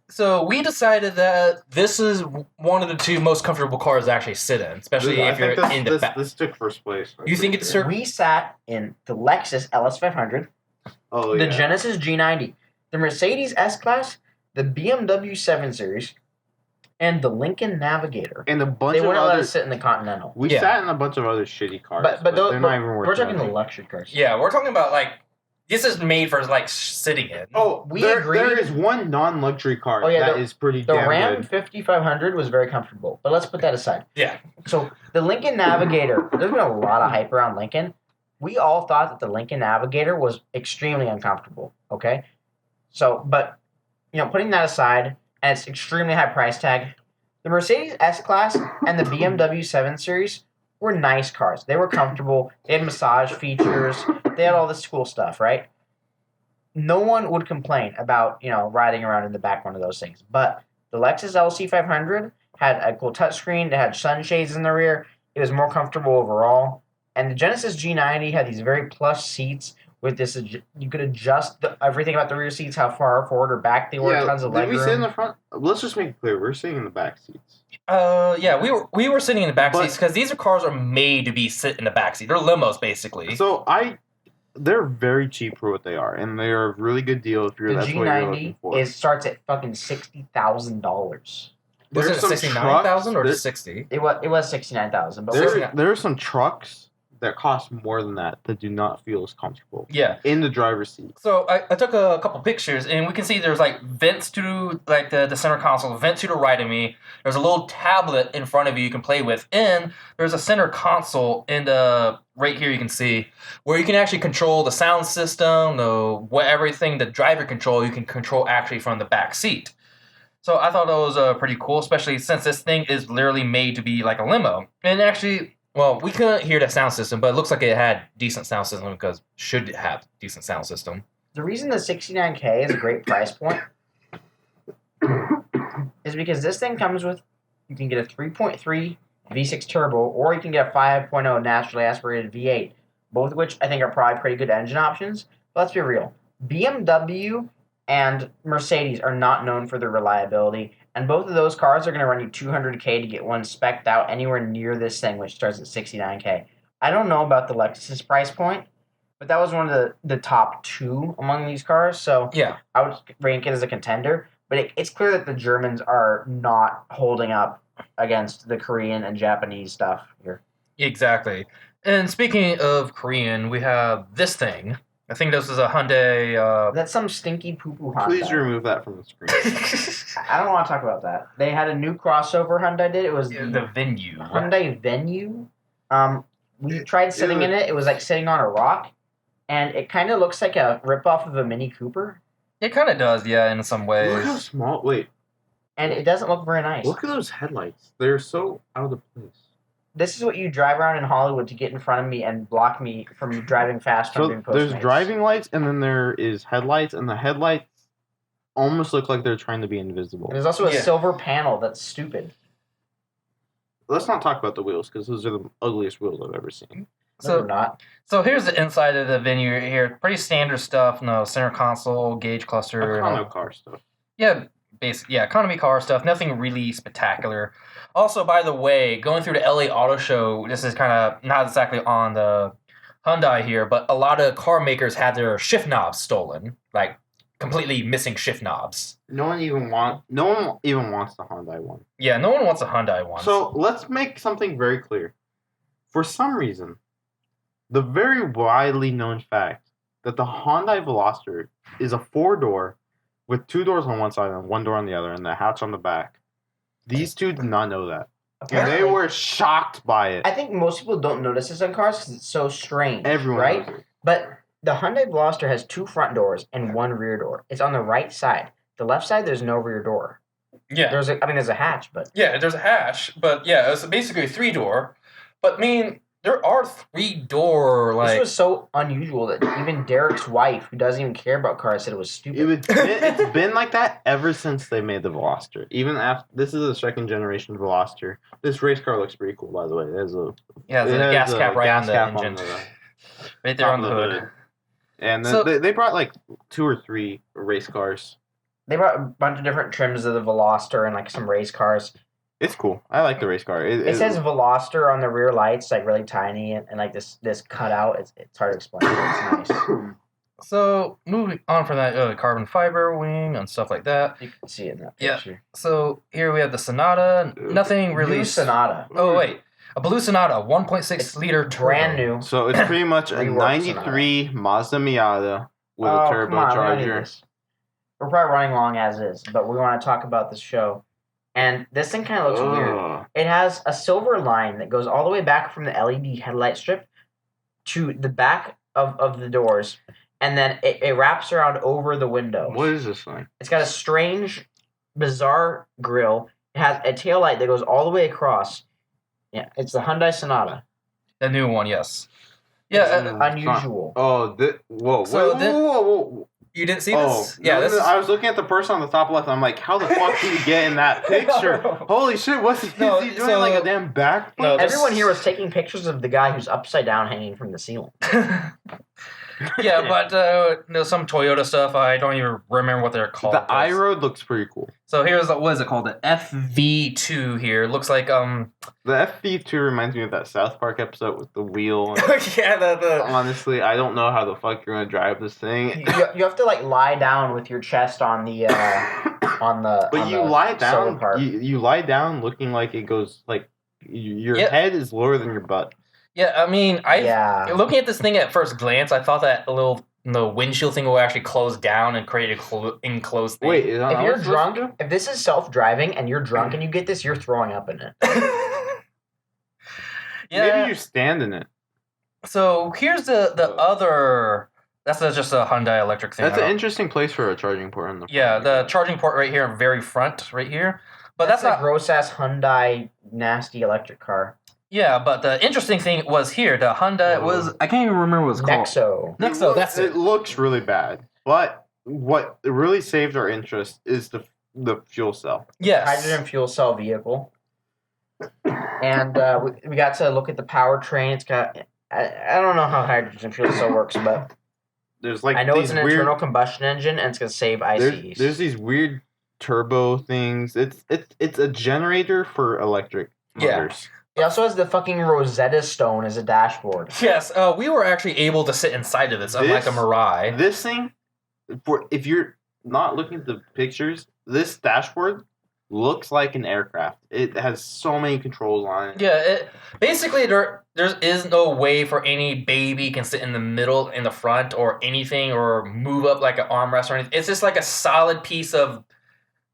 So we decided that this is one of the two most comfortable cars to actually sit in, especially if you're in the back. This took first place. You think it's We sat in the Lexus LS500, Oh the yeah. Genesis G90, the Mercedes S-Class, the BMW 7 Series, and the Lincoln Navigator. And a bunch They of wouldn't let other. us sit in the Continental. We Yeah. sat in a bunch of other shitty cars, But those, they're not even worth. we're talking the nothing. luxury cars. Yeah, we're talking about like this is made for like sitting in. Oh, We there agreed- is one non-luxury car Oh, yeah, that is pretty The damn Ram good. 5500 was very comfortable, but let's put that aside. Yeah. So the Lincoln Navigator, there's been a lot of hype around Lincoln. We all thought that the Lincoln Navigator was extremely uncomfortable. Okay, so but putting that aside, and its extremely high price tag, the Mercedes S-Class and the BMW 7 Series were nice cars. They were comfortable. They had massage features. They had all this cool stuff, right? No one would complain about riding around in the back one of those things. But the Lexus LC500 had a cool touchscreen. It had sunshades in the rear. It was more comfortable overall. And the Genesis G90 had these very plush seats with this. You could adjust everything about the rear seats, how far forward or back they were. Tons of did we sit in legroom. the front? Let's just make it clear. We're sitting in the back seats. Yeah, we were sitting in the back But- seats because these cars are made to be sit in the back seat. They're limos basically. So they're very cheap for what they are, and they're a really good deal if The that's what you're looking for. G90 starts at fucking $60,000. Was There's it some 69,000 or trucks- 60? It was 69,000, but There are some trucks that cost more than that do not feel as comfortable Yeah. in the driver's seat. So I took a couple pictures, and we can see there's like vents to like the center console, vent to the right of me. There's a little tablet in front of you can play with, and there's a center console in the right here you can see where you can actually control the sound system, everything the driver control you can control actually from the back seat. So I thought that was pretty cool, especially since this thing is literally made to be like a limo. And actually, well, we couldn't hear the sound system, but it looks like it had decent sound system because it should have decent sound system. the reason the 69K is a great price point is because this thing comes with, you can get a 3.3 V6 turbo, or you can get a 5.0 naturally aspirated V8, both of which I think are probably pretty good engine options. But let's be real. BMW and Mercedes are not known for their reliability, and both of those cars are going to run you $200K to get one spec'd out anywhere near this thing, which starts at 69K. I don't know about the Lexus price point, but that was one of the top two among these cars, so Yeah. I would rank it as a contender. But it's clear that the Germans are not holding up against the Korean and Japanese stuff here. Exactly. And speaking of Korean, we have this thing. I think this is a Hyundai. That's some stinky poo-poo Honda. Please remove that from the screen. I don't want to talk about that. They had a new crossover Hyundai did. It was the Venue. Hyundai Venue. We tried sitting Ew. in it. It was like sitting on a rock, and it kind of looks like a ripoff of a Mini Cooper, It kind of does, yeah, in some ways. Look how small. Wait, and it doesn't look very nice. look at those headlights. They're so out of place. This is what you drive around in Hollywood to get in front of me and block me from driving fast from So doing there's Postmates. driving lights, and then there is headlights, and the headlights almost look like they're trying to be invisible. And there's also a Yeah. silver panel that's stupid. Let's not talk about the wheels because those are the ugliest wheels I've ever seen. No, they're not. So here's the inside of the venue here. Pretty standard stuff. No center console, gauge cluster. Econo car stuff. Yeah, economy car stuff. Nothing really spectacular. Also, by the way, going through the LA Auto Show, this is kind of not exactly on the Hyundai here, but a lot of car makers had their shift knobs stolen, like completely missing shift knobs. No one even wants the Hyundai one. Yeah, no one wants a Hyundai one. So let's make something very clear. For some reason, the very widely known fact that the Hyundai Veloster is a 4-door with 2 doors on one side and 1 door on the other and the hatch on the back. These two did not know that. And they were shocked by it. I think most people don't notice this on cars because it's so strange. Everyone right? knows it. But the Hyundai Veloster has 2 front doors and 1 rear door. It's on the right side. The left side, there's no rear door. yeah, There's a hatch, but yeah, there's a hatch, but yeah, it's basically a 3-door. But I mean, there are 3-door this was so unusual that even Derek's wife, who doesn't even care about cars, said it was stupid. It's been like that ever since they made the Veloster. Even after this is a 2nd generation Veloster. This race car looks pretty cool, by the way. It has a the gas cap right on the cap engine, right there top on the of hood. And So- they brought like 2 or 3 race cars. They brought a bunch of different trims of the Veloster and like some race cars. It's cool. I like the race car. It says Veloster on the rear lights, like really tiny, and like this cutout. It's hard to explain. But it's nice. So moving on from that, carbon fiber wing and stuff like that. You can see it in that Yeah. picture. So here we have the Sonata. Nothing really. New Sonata, Oh wait, a blue Sonata, 1.6 liter turbo. brand new. So it's pretty much a Reworked 93 Mazda Miata with a Come on, we don't need turbocharger. this. We're probably running long as is, but we want to talk about this show. And this thing kind of looks weird. Ugh. It has a silver line that goes all the way back from the LED headlight strip to the back of the doors, and then it wraps around over the windows. What is this thing? It's got a strange, bizarre grille. It has a taillight that goes all the way across. Yeah, it's the Hyundai Sonata. The new one, yes. Yeah, It's unusual. Whoa, So whoa. you didn't see Oh, this? Yeah, no, this is... I was looking at the person on the top left. I'm like, how the fuck did you get in that picture? Holy shit, what's he No, doing? so- Like a damn backflip? No, this- Everyone here was taking pictures of the guy who's upside down hanging from the ceiling. yeah, but there's some Toyota stuff. I don't even remember what they're called. The iRoad looks pretty cool. So here's what is it called? The FV2 here. Looks like The FV2 reminds me of that South Park episode with the wheel. yeah, the Honestly, I don't know how the fuck you're gonna drive this thing. You have to like lie down with your chest on the But you lie solo down. part. You lie down looking like it goes like your Yep. head is lower than your butt. yeah. I mean, Yeah. looking at this thing at first glance, I thought that the windshield thing will actually close down and create a enclosed thing. Wait, is that If what you're it's supposed to drunk, if this is self-driving and you're drunk and you get this, you're throwing up in it. do? yeah. Maybe you stand in it. So here's the other. That's just a Hyundai electric thing. That's an interesting place for a charging port in the Yeah, front. the charging port right here, very front, right here. But that's a not. gross ass Hyundai nasty electric car. Yeah, but the interesting thing was here. The Hyundai was. I can't even remember what it's called. Nexo. Nexo, that's it. It looks really bad, but what really saved our interest is the fuel cell. Yes. Hydrogen fuel cell vehicle. And we got to look at the powertrain. It's got. I don't know how hydrogen fuel cell works, but There's like I know these it's an weird, internal combustion engine and it's gonna save ICEs. There's these weird turbo things. It's a generator for electric Yeah. motors. It also has the fucking Rosetta Stone as a dashboard. Yes, we were actually able to sit inside of this, unlike a This- Mirai. This thing, if you're not looking at the pictures, this dashboard looks like an aircraft. It has so many controls on it. Yeah, basically there is no way for any baby can sit in the middle, in the front, or anything, or move up like an armrest or anything. It's just like a solid piece of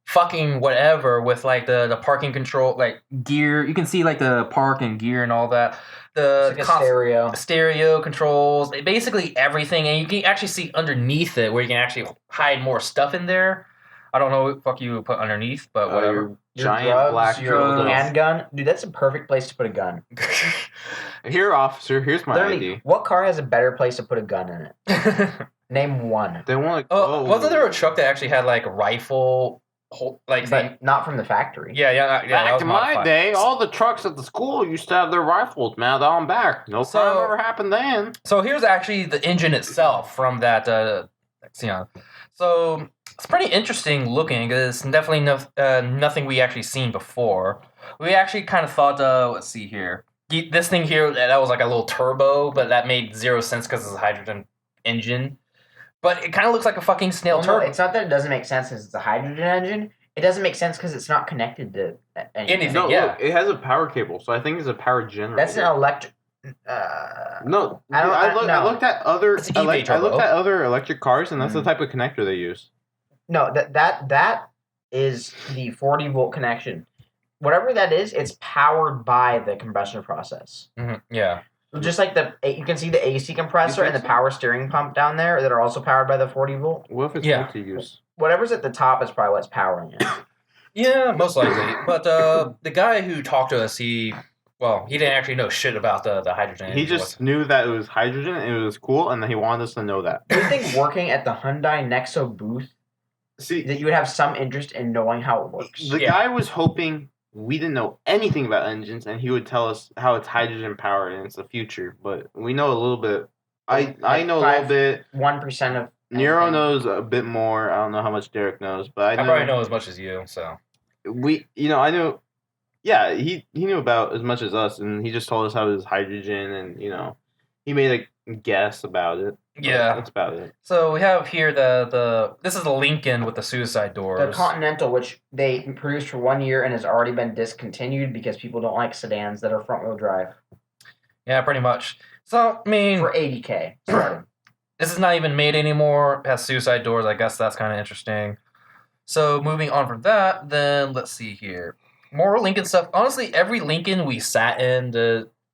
fucking whatever with like the parking control, like gear. You can see like the park and gear and all that. The It's like a stereo. stereo controls, basically everything, and you can actually see underneath it where you can actually hide more stuff in there. I don't know what the fuck you would put underneath, but whatever. Your Your giant drugs, black your dildo. handgun. Dude, that's a perfect place to put a gun. Here, officer. Here's my Literally, ID. what car has a better place to put a gun in it? Name one. They want. Oh, wasn't there a truck that actually had like rifle like but not from the factory. yeah. That Back was in my modified. day, all the trucks at the school used to have their rifles mounted on back. No So- crime ever happened then. So here's actually the engine itself from that Xenon. So it's pretty interesting looking. It's definitely nothing we actually seen before. We actually kind of thought, let's see here. This thing here, that was like a little turbo, but that made zero sense because it's a hydrogen engine. But it kind of looks like a fucking snail Well, no, turbo. it's not that it doesn't make sense because it's a hydrogen engine. It doesn't make sense because it's not connected to anything. No, No, yeah. look, it has a power cable, so I think it's a power generator. That's an electric. No, I I looked at other. It's an I eBay turbo. looked at other electric cars, and that's the Mm. type of connector they use. No, that is the 40-volt connection. Whatever that is, it's powered by the combustion process. Yeah. Just like you can see the AC compressor and the so? power steering pump down there that are also powered by the 40-volt. What if it's Yeah. multi-use? Whatever's at the top is probably what's powering it. Yeah, most likely. But the guy who talked to us, he didn't actually know shit about the hydrogen. He engine just knew that it was hydrogen and it was cool, and he wanted us to know that. Do you think working at the Hyundai Nexo booth See, that you would have some interest in knowing how it works? the Yeah. guy was hoping we didn't know anything about engines, and he would tell us how it's hydrogen powered and it's the future. But we know a little bit. I know a little bit. 1% of Nero anything. knows a bit more. I don't know how much Derek knows, but I probably know as much as you, so. I knew. Yeah, he knew about as much as us, and he just told us how it was hydrogen, and he made a guess about it. but Yeah. that's about it. So we have here this is the Lincoln with the suicide doors. The Continental, which they produced for 1 year and has already been discontinued because people don't like sedans that are front-wheel drive Yeah, pretty much. So I mean, for $80K starting. this is not even made anymore. It has suicide doors. I guess that's kind of interesting. So moving on from that, then let's see here. More Lincoln stuff. Honestly, every Lincoln we sat in,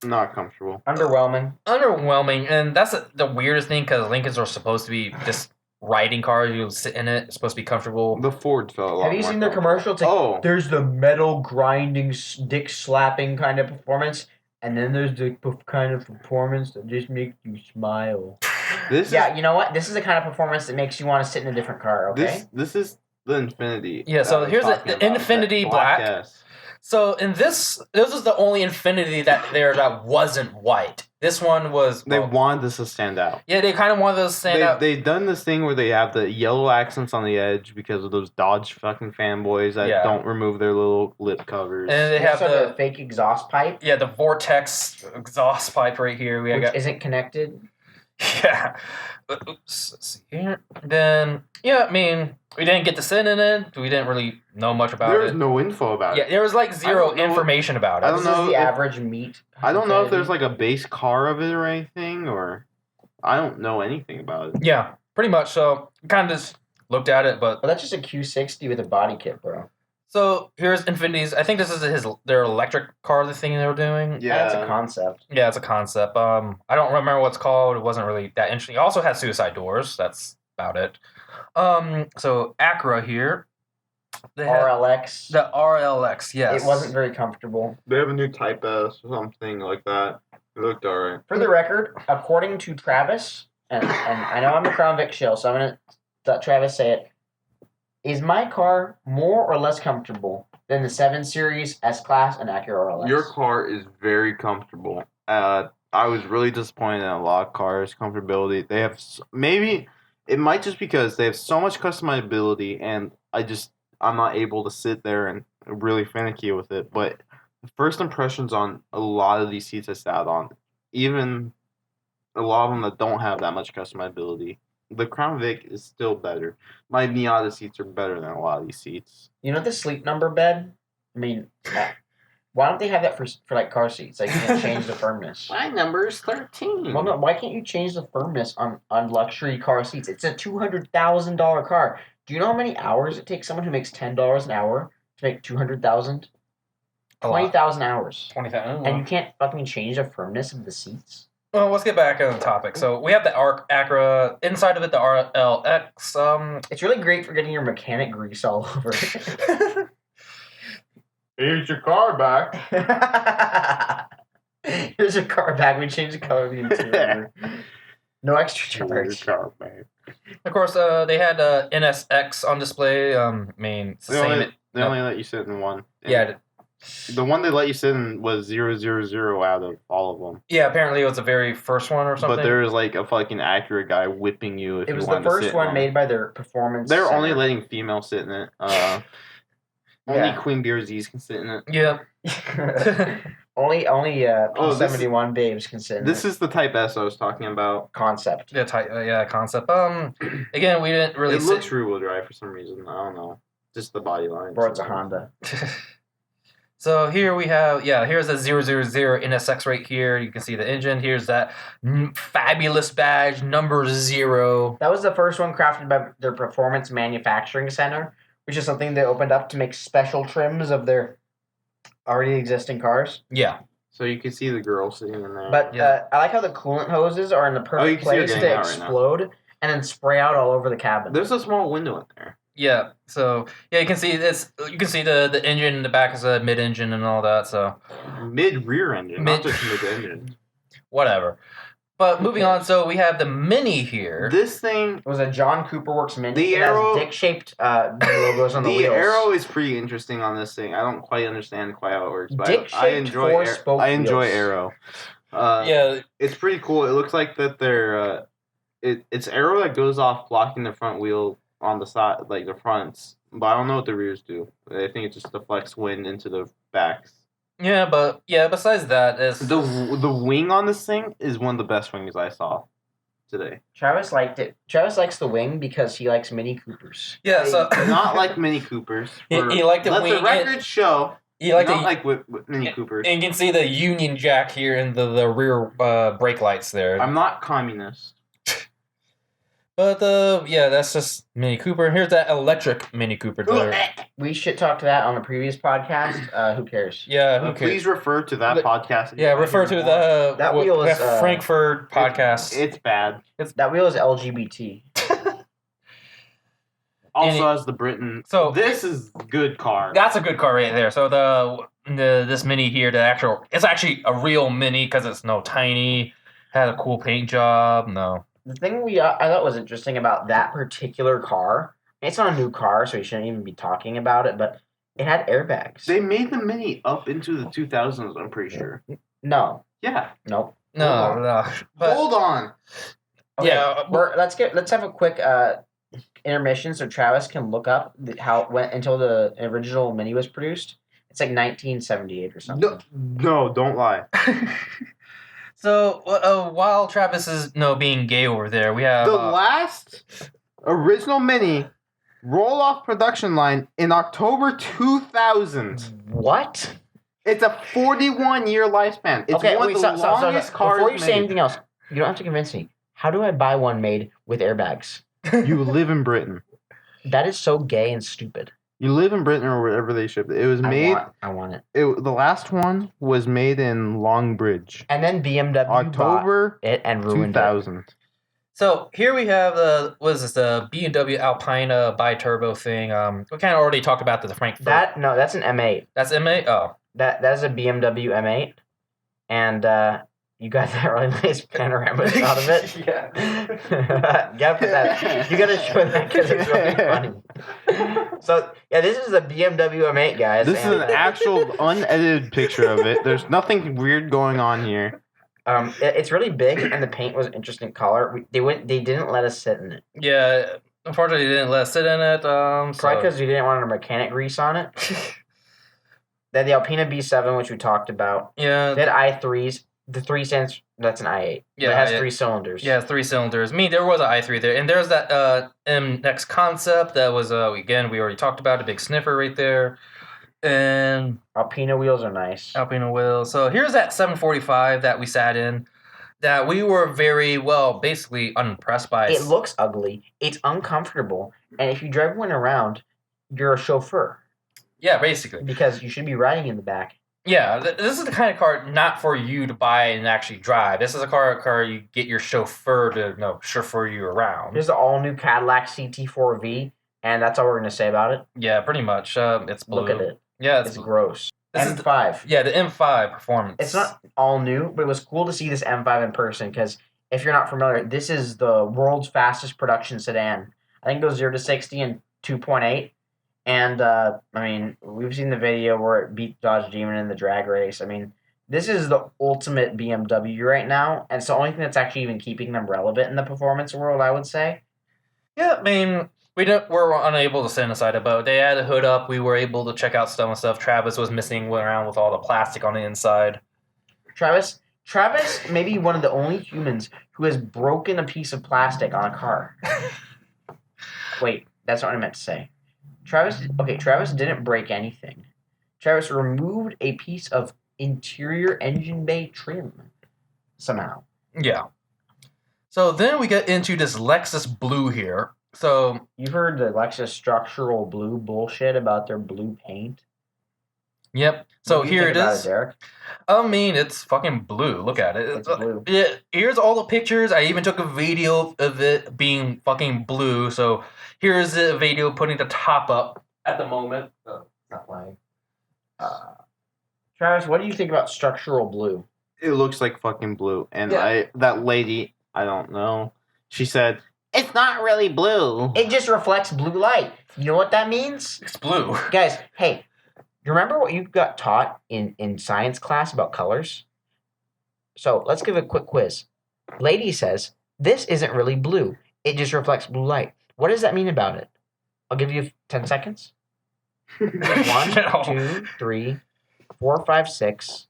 Not comfortable. Underwhelming. underwhelming, and that's the weirdest thing because Lincolns are supposed to be just riding cars. You sit in it. It's supposed to be comfortable. The Ford felt a lot. Have you more seen their comfortable. commercial? It's like, Oh, there's the metal grinding, dick slapping kind of performance, and then there's the kind of performance that just makes you smile. this Yeah, is you know what? This is the kind of performance that makes you want to sit in a different car. Okay. this is the Infinity. Yeah, that so I was here's talking the about, Infinity that Black. S. So in this was the only Infinity that wasn't white. This one was. They well, wanted this to stand out. yeah, they kind of wanted to stand out. They've done this thing where they have the yellow accents on the edge because of those Dodge fucking fanboys that Yeah. don't remove their little lip covers. And they have also the fake exhaust pipe, the Vortex exhaust pipe right here. We which got isn't connected. yeah. Oops, let's see here. Then I mean, we didn't get to sit in it. We didn't really know much about There's it. no info about Yeah, it. there was like zero don't know- information about I it. don't This know is the if- average meat. I don't know if there's Infinity. like a base car of it or anything, or I don't know anything about it. Yeah, pretty much. So kind of just looked at it, but Well, that's just a Q60 with a body kit, bro. so here's Infinity's. I think this is their electric car. The thing they were doing. That's a concept. Yeah, it's a concept. I don't remember what it's called. It wasn't really that interesting. It also has suicide doors. That's about it. So Acura here. They have RLX. the RLX. Yes. It wasn't very comfortable. They have a new Type S or something like that. It looked alright. For the record, according to Travis, and I know I'm a Crown Vic shill, so I'm going to let Travis say it. Is my car more or less comfortable than the 7 Series, S-Class, and Acura RLX? Your car is very comfortable. I was really disappointed in a lot of cars' comfortability. They have maybe it might just because they have so much customizability, and I'm not able to sit there and really finicky with it. But the first impressions on a lot of these seats I sat on, even a lot of them that don't have that much customizability, the Crown Vic is still better. My Miata seats are better than a lot of these seats. You know the Sleep Number bed? I mean, why don't they have that for like car seats? Like you can change the firmness. My number is 13. Well, no, why can't you change the firmness on luxury car seats? It's a $200,000 car. Do you know how many hours it takes someone who makes $10 an hour to make 200,000? 20,000 hours. 20,000. And you can't fucking change the firmness of the seats? Well, let's get back on the topic. So we have the Acura inside of it, the RLX. It's really great for getting your mechanic grease all over. Here's your car back. Here's your car back. We changed the color of the interior. No extra charge. Car back. Of course, they had NSX on display. I mean, it's the same. They only let you sit in one. Yeah. The one they let you sit in was 000 out of all of them. Yeah, apparently it was the very first one or something. But there was like a fucking accurate guy whipping you if you wanted to sit. It was the first one made by their performance. They're only letting females sit in it. Only Queen BRZs can sit in it. Yeah. only P71 babes can sit in This is the Type S I was talking about. Concept. Yeah, concept. Again, we didn't really. It looks rear-wheel drive for some reason. I don't know. Just the body line. Bro, it's a Honda. So here we have, here's the 000 NSX right here. You can see the engine. Here's that fabulous badge, number 0. That was the first one crafted by their Performance Manufacturing Center, which is something they opened up to make special trims of their already existing cars. Yeah. So you can see the girl sitting in there. But I like how the coolant hoses are in the perfect place to explode and then spray out all over the cabin. There's a small window in there. Yeah, so you can see this. You can see the engine in the back is a mid-engine and all that. So mid-rear engine, not just mid-engine. Whatever. But moving on, so we have the Mini here. This thing was a John Cooper Works Mini. The arrow, dick-shaped logos on the wheels. The arrow is pretty interesting on this thing. I don't quite understand how it works, but I enjoy arrow. Yeah, it's pretty cool. It looks like that they're it's arrow that goes off blocking the front wheel on the side, like the fronts, but I don't know what the rears do. I think it just deflects wind into the backs. Yeah, but besides that, it's the wing on this thing is one of the best wings I saw today. Travis liked it. Travis likes the wing because he likes Mini Coopers. Yeah, so not like Mini Coopers. He liked the wing. Let the record show. He liked like with Mini Coopers. And you can see the Union Jack here in the rear brake lights there. I'm not communist. But that's just Mini Cooper. Here's that electric Mini Cooper there. We should talk to that on a previous podcast. Who cares? Yeah, who cares? Please refer to that podcast. Yeah, refer to that wheel is Frankfurt podcast. It's bad. That wheel is LGBT. Also has the Britain. So this is a good car. That's a good car right there. So this Mini here, it's actually a real Mini because it's no tiny. Had a cool paint job. No. The thing I thought was interesting about that particular car, it's not a new car, so you shouldn't even be talking about it, but it had airbags. They made the Mini up into the 2000s, I'm pretty sure. No. Yeah. Nope. No. But, hold on. Okay, yeah. Let's have a quick intermission so Travis can look up how it went until the original Mini was produced. It's like 1978 or something. No, don't lie. So while Travis is being gay over there, we have the last original Mini roll-off production line in October 2000. What? It's a 41-year lifespan. It's one of the longest cars. Before you say anything else, you don't have to convince me. How do I buy one made with airbags? You live in Britain. That is so gay and stupid. You live in Britain or wherever they ship it. It was made. I want it. The last one was made in Longbridge. And then BMW October bought it and ruined 2000. it. So here we have the BMW Alpina bi-turbo thing. We kind of already talked about the Frankfurt. That's an M8. That's M8. Oh, that is a BMW M8, and you got that really nice panorama shot of it. Yeah. You gotta put that. You gotta show that because it's really funny. So yeah, this is a BMW M8, guys. This is an actual unedited picture of it. There's nothing weird going on here. It's really big, and the paint was an interesting color. They didn't let us sit in it. Yeah, unfortunately, they didn't let us sit in it. Probably because you didn't want a mechanic grease on it. They had the Alpina B7, which we talked about. Yeah. They had i3s. The 3 cents, that's an i8. Yeah, it has 3 cylinders. Yeah, 3 cylinders. There was an i3 there. And there's that MX concept that was, again, we already talked about, a big sniffer right there. And Alpina wheels are nice. Alpina wheels. So here's that 745 that we sat in that we were very, basically unimpressed by. It looks ugly. It's uncomfortable. And if you drive one around, you're a chauffeur. Yeah, basically. Because you should be riding in the back. Yeah, this is the kind of car not for you to buy and actually drive. This is a car you get your chauffeur to chauffeur you around. Here's the all-new Cadillac CT4V, and that's all we're going to say about it. Yeah, pretty much. It's blue. Look at it. Yeah, it's gross. This M5. The M5 performance. It's not all new, but it was cool to see this M5 in person because if you're not familiar, this is the world's fastest production sedan. I think it goes 0 to 60 in 2.8. And I mean, we've seen the video where it beat Dodge Demon in the drag race. I mean, this is the ultimate BMW right now, and it's the only thing that's actually even keeping them relevant in the performance world, I would say. Yeah, I mean, we're unable to sit inside it, but they had a hood up. We were able to check out some and stuff. Travis was messing around with all the plastic on the inside. Travis may be one of the only humans who has broken a piece of plastic on a car. Wait, that's not what I meant to say. Travis didn't break anything. Travis removed a piece of interior engine bay trim somehow. Yeah. So then we get into this Lexus blue here. So You've heard the Lexus structural blue bullshit about their blue paint. yep. So What do you here think it about is. Derek? I mean, it's fucking blue. Look at it. It's blue. Yeah, here's all the pictures. I even took a video of it being fucking blue. So here's the video putting the top up at the moment. Not lying. Travis, what do you think about structural blue? It looks like fucking blue. And Yeah. that lady, I don't know. She said, "It's not really blue." It just reflects blue light. You know what that means? It's blue. Guys, hey, you remember what you got taught in science class about colors? So let's give a quick quiz. Lady says, this isn't really blue. It just reflects blue light. What does that mean about it? I'll give you 10 seconds. 1, No. 2, 3, 4, 5, 6,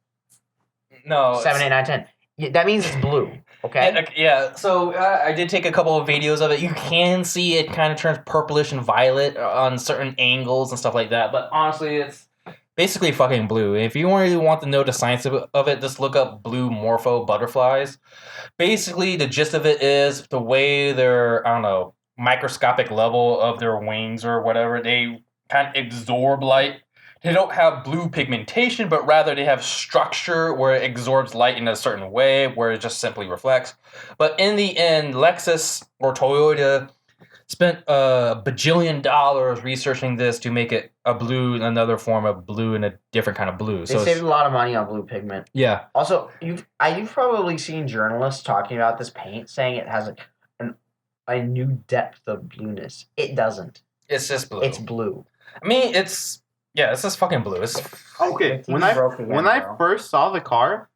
No. 7, 8, 9, 10. Yeah, that means it's blue. Okay? Yeah, so I did take a couple of videos of it. You can see it kind of turns purplish and violet on certain angles and stuff like that. But honestly, it's basically fucking blue. If you really want to know the science of it, just look up blue morpho butterflies. Basically, the gist of it is the way their, I don't know, microscopic level of their wings or whatever, they kind of absorb light. They don't have blue pigmentation, but rather they have structure where it absorbs light in a certain way, where it just simply reflects. But in the end, Lexus or Toyota spent a bajillion dollars researching this to make it a blue, another form of blue, and a different kind of blue. They saved a lot of money on blue pigment. Yeah. Also, you've probably seen journalists talking about this paint saying it has a new depth of blueness. It doesn't. It's just blue. It's blue. I mean, it's just fucking blue. It's Okay, The when TV broke again, I bro. first saw the car,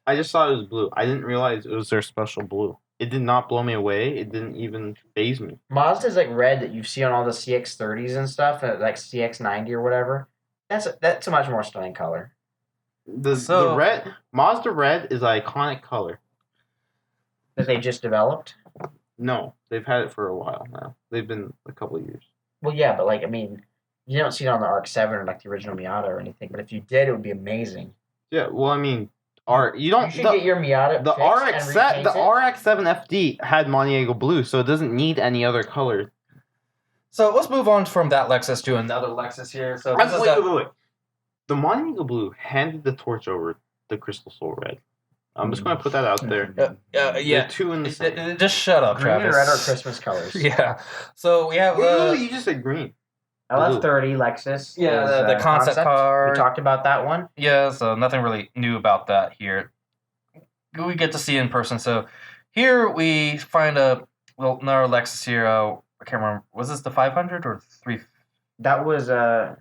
I just thought it was blue. I didn't realize it was their special blue. It did not blow me away. It didn't even faze me. Mazda's like red that you see on all the CX-30s and stuff, like CX-90 or whatever. That's a much more stunning color. The red Mazda red is an iconic color. That they just developed. No, they've had it for a while now. They've been a couple of years. Well, yeah, but like I mean, you don't see it on the RX-7 or like the original Miata or anything. But if you did, it would be amazing. Yeah, well, I mean, you You should get your Miata the fixed and repaint it. RX-7 FD had Montiego blue, so it doesn't need any other color. So let's move on from that Lexus to another Lexus here. So this is Wait. The Montiego blue handed the torch over the Crystal Soul Red. I'm just going to put that out there. yeah. They're two in the same. Just shut up, Green and Travis. red are Christmas colors. Yeah. So we have You just said green. LF30 Lexus. Yeah, is, the concept car. We talked about that one. Yeah, so nothing really new about that here. We get to see in person. So here we find another Lexus here. I can't remember. Was this the 500 or 3? That was I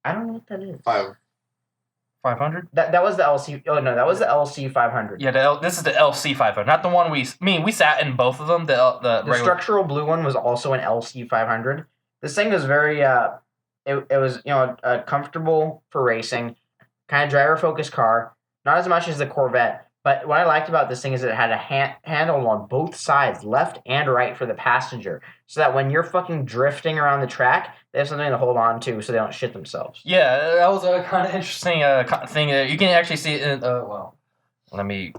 don't know what that is. 500? That was the LC. Oh no, that was the LC 500. Yeah, this is the LC 500, not the one we sat in both of them. The The regular. structural blue one was also an LC 500. This thing was very it was comfortable for racing, kind of driver focused car. Not as much as the Corvette, but what I liked about this thing is it had a handle on both sides, left and right, for the passenger, so that when you're fucking drifting around the track, they have something to hold on to so they don't shit themselves. Yeah, that was a kind of interesting thing. You can actually see it in, well, let me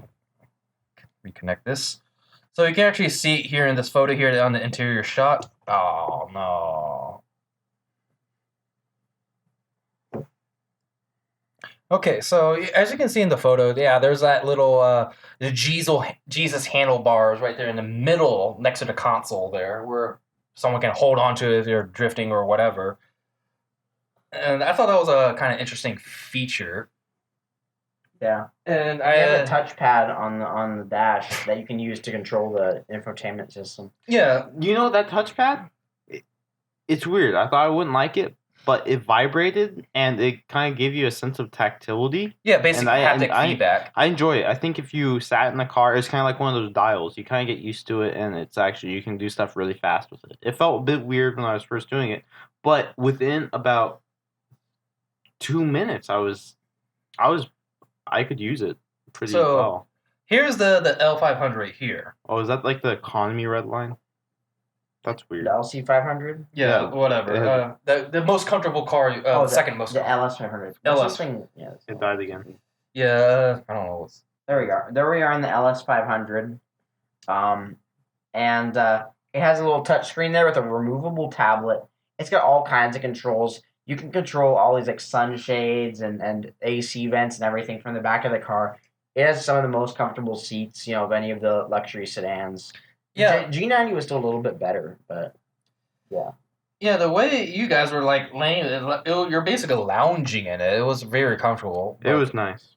reconnect this. So you can actually see it here in this photo here on the interior shot. Oh, no. Okay, so as you can see in the photo, yeah, there's that little the Jesus handlebars right there in the middle next to the console there, where someone can hold on to it if they're drifting or whatever. And I thought that was a kind of interesting feature. Yeah. And You have a touchpad on the dash that you can use to control the infotainment system. yeah, You know that touchpad? It's weird. I thought I wouldn't like it, but it vibrated and it kind of gave you a sense of tactility. yeah, basic haptic feedback. I enjoy it. I think if you sat in the car, it's kind of like one of those dials. You kind of get used to it, and it's actually you can do stuff really fast with it. It felt a bit weird when I was first doing it, but within about 2 minutes, I could use it pretty So well. here's the L500 right here. Oh, is that like the economy red line? That's weird. The LC500. Yeah, Yeah, whatever. The most comfortable car. The second most. The LS500. LS. Yeah. It died again. Yeah, I don't know. There we go. There we are in the LS500. And it has a little touch screen there with a removable tablet. It's got all kinds of controls. You can control all these like sunshades and AC vents and everything from the back of the car. It has some of the most comfortable seats, of any of the luxury sedans. Yeah, G90 was still a little bit better, but yeah. Yeah, the way you guys were like laying, you're basically lounging in it. It was very comfortable. It was nice.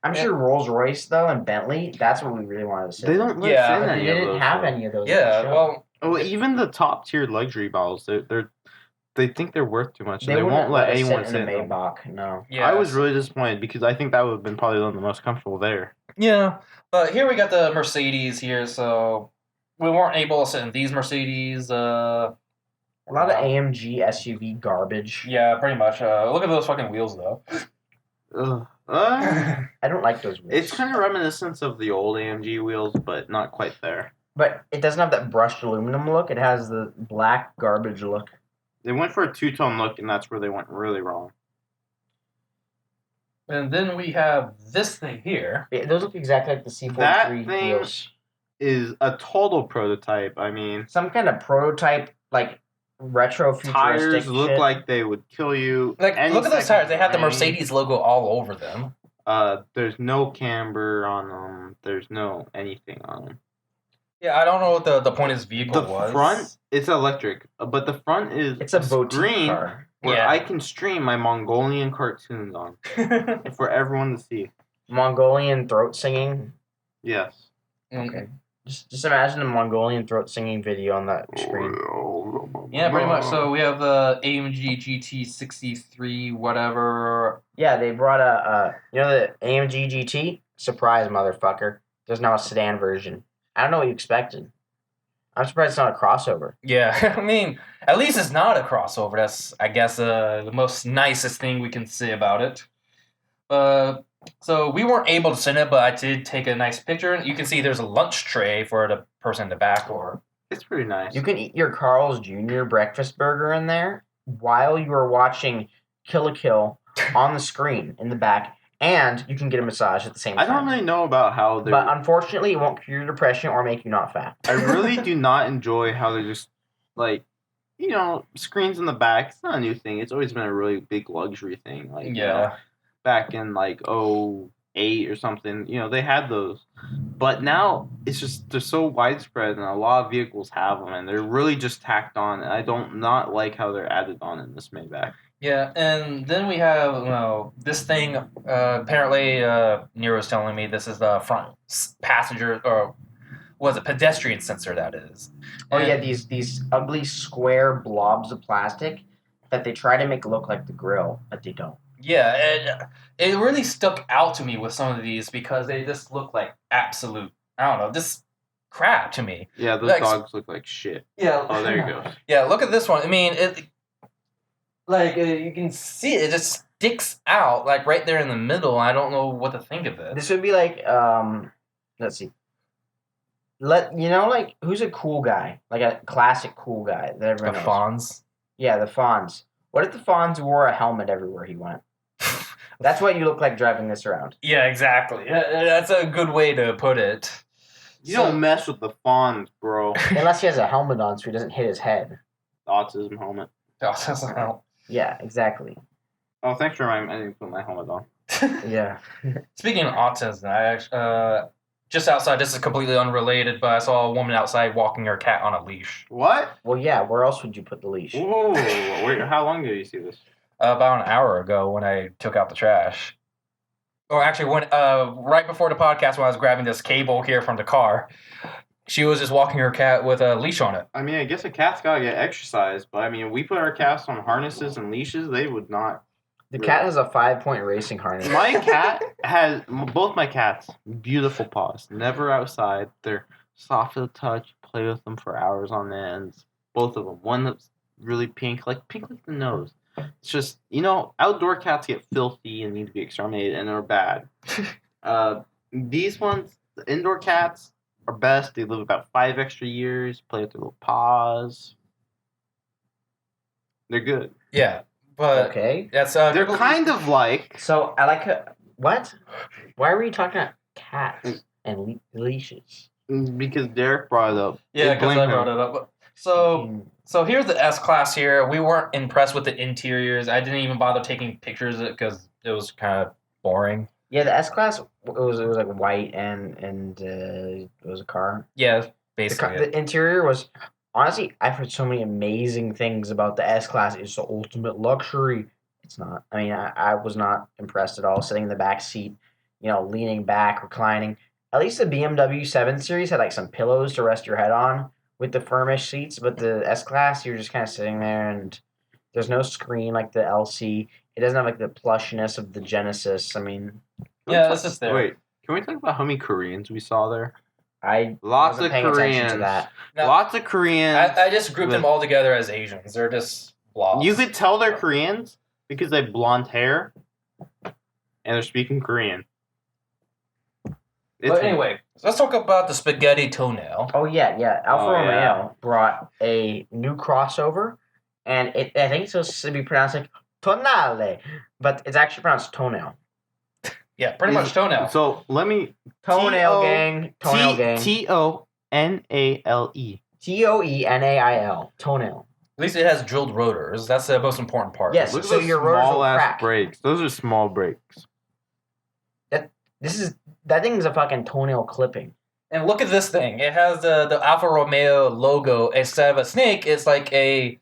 I'm sure Rolls-Royce though and Bentley, that's what we really wanted to sit. They don't let Yeah, us in But any they of didn't those. have though. any of those. Yeah, well, Well, even the top tier luxury models, they think they're worth too much, and they wouldn't won't let us anyone sit sit in in the them. Maybach. No. yeah. I was really disappointed because I think that would have been probably one of the most comfortable there. Yeah, but here we got the Mercedes here, so we weren't able to sit in these Mercedes. A lot of AMG SUV garbage. Yeah, pretty much. Look at those fucking wheels, though. I don't like those wheels. It's kind of reminiscent of the old AMG wheels, but not quite there. But it doesn't have that brushed aluminum look. It has the black garbage look. They went for a two-tone look, and that's where they went really wrong. And then we have this thing here. Yeah, those look exactly like the C43 That thing wheels. is a total prototype. I mean, Some kind of prototype, like retro futuristic tires look shit. like they would kill you. Like, any look at those second tires. They have the rain. Mercedes logo all over them. There's no camber on them. There's no anything on them. Yeah, I don't know what the point of this vehicle The was. front, it's electric, but the front is It's a boutique screen car. where Yeah. I can stream my Mongolian cartoons on for everyone to see. Mongolian throat singing. Yes. Okay. Just imagine a Mongolian throat singing video on that screen. Yeah, pretty much. So we have the AMG GT63, whatever. Yeah, they brought the AMG GT? Surprise, motherfucker. There's now a sedan version. I don't know what you expected. I'm surprised it's not a crossover. Yeah, I mean, at least it's not a crossover. That's, I guess, the most nicest thing we can say about it. So we weren't able to sit in it, but I did take a nice picture. You can see there's a lunch tray for the person in the back. It's pretty nice. You can eat your Carl's Jr. breakfast burger in there while you are watching Kill la Kill on the screen in the back, and you can get a massage at the same time. I don't really know about how they're... But unfortunately, it won't cure your depression or make you not fat. I really do not enjoy how they're just, like, screens in the back. It's not a new thing. It's always been a really big luxury thing. Like, back in, like, 2008 or something, they had those. But now, it's just, they're so widespread, and a lot of vehicles have them, and they're really just tacked on, and I don't not like how they're added on in this Maybach. Yeah, and then we have this thing. Apparently, Nero's telling me this is the front passenger, or was it pedestrian sensor? That is. Oh yeah, these ugly square blobs of plastic that they try to make look like the grill, but they don't. Yeah, and it really stuck out to me with some of these because they just look like absolute, I don't know, just crap to me. Yeah, those dogs look like shit. Yeah. Oh, there you go. Yeah, look at this one. I mean, you can see it just sticks out like right there in the middle. I don't know what to think of it. This would be like, let's see. Who's a cool guy? Like a classic cool guy that everyone knows. Fonz? Yeah, the Fonz. What if the Fonz wore a helmet everywhere he went? That's what you look like driving this around. Yeah, exactly. That's a good way to put it. You don't mess with the Fonz, bro. Unless he has a helmet on so he doesn't hit his head. Autism helmet. Autism helmet. Yeah, exactly. Oh, thanks for reminding me. I didn't put my helmet on. Yeah. Speaking of autism, I actually, just outside, this is completely unrelated, but I saw a woman outside walking her cat on a leash. What? Well, yeah, where else would you put the leash? Ooh, how long ago did you see this? About an hour ago when I took out the trash. or actually when right before the podcast when I was grabbing this cable here from the car, she was just walking her cat with a leash on it. I mean, I guess a cat's gotta get exercise, but I mean, if we put our cats on harnesses and leashes, they would not. The cat has a 5-point racing harness. My cat has both my cats beautiful paws. Never outside. They're soft to the touch. Play with them for hours on end. Both of them. One that's really pink like the nose. It's just outdoor cats get filthy and need to be exterminated and are bad. These ones, the indoor cats, are best. They live about 5 extra years. Play with their little paws. They're good. Yeah, but Okay. that's They're kind of like. So I like what? Why are we talking about cats and leashes? Because Derek brought it up. Yeah, They because blame I him. brought it up. So here's the S class here. We weren't impressed with the interiors. I didn't even bother taking pictures of it because it was kind of boring. Yeah, the S class it was like white and it was a car. Yeah, basically. The interior was honestly, I've heard so many amazing things about the S class. It's the ultimate luxury. It's not. I mean, I was not impressed at all. Sitting in the back seat, leaning back, reclining. At least the BMW 7 Series had like some pillows to rest your head on with the firmish seats, but the S class, you're just kind of sitting there and there's no screen like the LC. It doesn't have like the plushness of the Genesis. I mean, Yeah, it's just there. Wait, can we talk about how many Koreans we saw there? I Lots wasn't of paying attention to Koreans. that. No, Lots of Koreans. I just grouped them all together as Asians. They're just blobs. You could tell they're Koreans because they have blonde hair and they're speaking Korean. But anyway, let's talk about the spaghetti toenail. Oh yeah. Alfa Oh, Romeo yeah. brought a new crossover, and I think it's supposed to be pronounced like tonale, but it's actually pronounced toenail. Yeah, pretty much toenail. So let me. Toenail gang. Toenail gang. Tonale. Toenail. Toenail. At least it has drilled rotors. That's the most important part. Yes. Look at So those your rotors will small ass crack. brakes. Those are small brakes. That thing is a fucking toenail clipping. And look at this thing. It has the Alfa Romeo logo. Instead of a snake, it's like a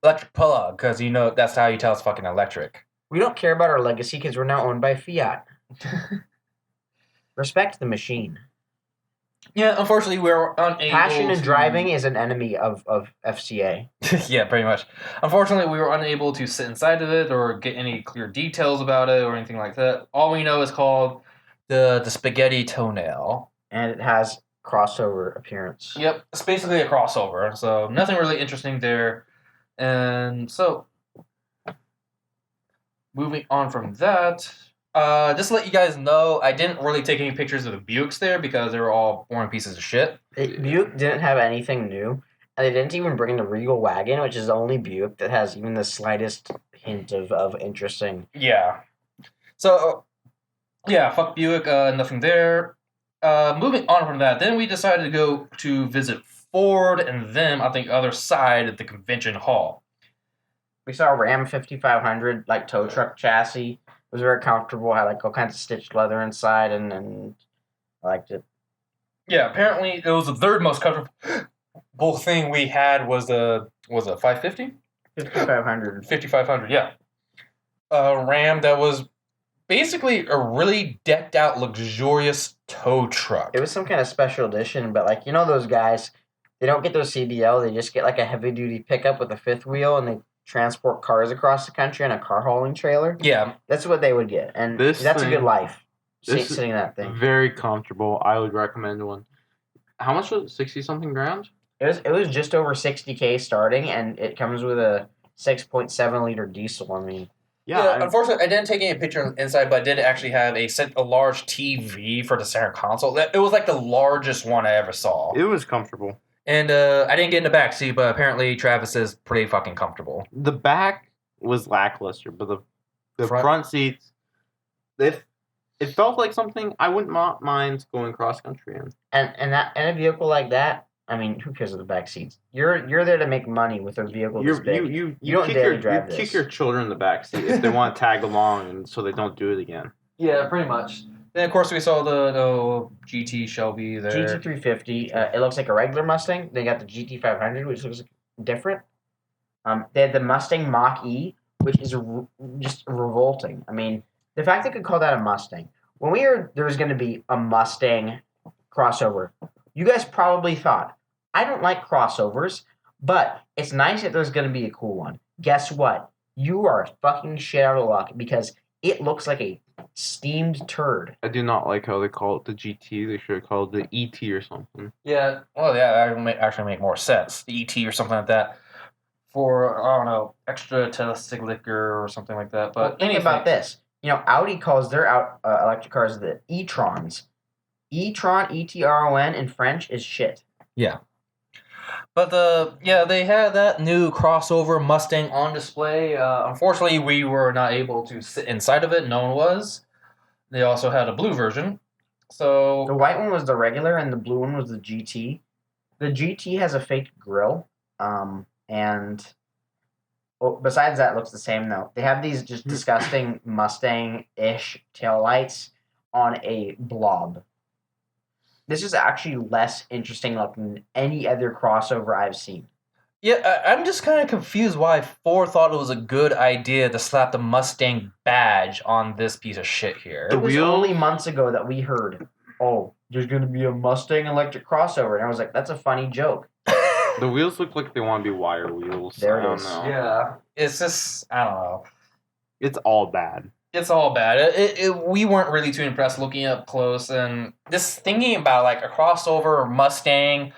electric plug, because that's how you tell it's fucking electric. We don't care about our legacy because we're now owned by Fiat. Respect the machine. Yeah, unfortunately, we're unable Passion and to... driving is an enemy of FCA. Yeah, pretty much. Unfortunately, we were unable to sit inside of it or get any clear details about it or anything like that. All we know is called the spaghetti toenail. And it has crossover appearance. Yep, it's basically a crossover, so nothing really interesting there. And so, moving on from that, just to let you guys know, I didn't really take any pictures of the Buicks there because they were all boring pieces of shit. Buick didn't have anything new, and they didn't even bring the Regal wagon, which is the only Buick that has even the slightest hint of interesting. Yeah. So, yeah, fuck Buick, nothing there. Moving on from that, then we decided to go to visit Ford and them on the other side of the convention hall. We saw a Ram 5500 like tow truck chassis. It was very comfortable. Had like all kinds of stitched leather inside, and I liked it. Yeah, apparently it was the third most comfortable thing we had was a 550? 5500. 5500, yeah. A Ram that was basically a really decked out, luxurious tow truck. It was some kind of special edition, but like those guys, they don't get their CDL. They just get like a heavy duty pickup with a fifth wheel, and they transport cars across the country on a car hauling trailer. Yeah, That's what they would get, and that's a good life. Sitting in that thing. Very comfortable. I would recommend one. How much was it? 60 something grand? It was just over $60K starting, and it comes with a 6.7 liter diesel. I mean, yeah. Unfortunately, I didn't take any picture inside, but I did actually have a large TV for the center console. It was like the largest one I ever saw. It was comfortable. And I didn't get in the back seat, but apparently Travis is pretty fucking comfortable. The back was lackluster, but the front seats, it felt like something I wouldn't mind going cross country in. And a vehicle like that, I mean, who cares of the back seats? You're there to make money with a vehicle this big. You don't daily drive you this. kick your children in the back seat if they want to tag along, and so they don't do it again. Yeah, pretty much. Then, of course, we saw the GT Shelby there. GT350. It looks like a regular Mustang. They got the GT500, which looks different. They had the Mustang Mach-E, which is just revolting. I mean, the fact they could call that a Mustang. When we heard there was going to be a Mustang crossover, you guys probably thought, I don't like crossovers, but it's nice that there's going to be a cool one. Guess what? You are fucking shit out of luck because it looks like a steamed turd. I do not like how they call it the GT. They should have called it the ET or something. Yeah, well, yeah, that would actually make more sense. The ET or something like that. For, I don't know, extra Telestic liquor or something like that. But think about this. Audi calls their electric cars the e-trons. E-tron, E-T-R-O-N in French is shit. Yeah. But they had that new crossover Mustang on display. Unfortunately, we were not able to sit inside of it. No one was. They also had a blue version. So the white one was the regular, and the blue one was the GT. The GT has a fake grille, and besides that, it looks the same though. They have these just disgusting Mustang-ish taillights on a blob. This is actually less interesting looking than any other crossover I've seen. Yeah, I'm just kind of confused why Ford thought it was a good idea to slap the Mustang badge on this piece of shit here. It was only months ago that we heard, oh, there's going to be a Mustang electric crossover. And I was like, that's a funny joke. The wheels look like they want to be wire wheels. There I don't is. know. Yeah, it's just, I don't know. It's all bad. It's all bad. We weren't really too impressed looking up close, and just thinking about like a crossover Mustang.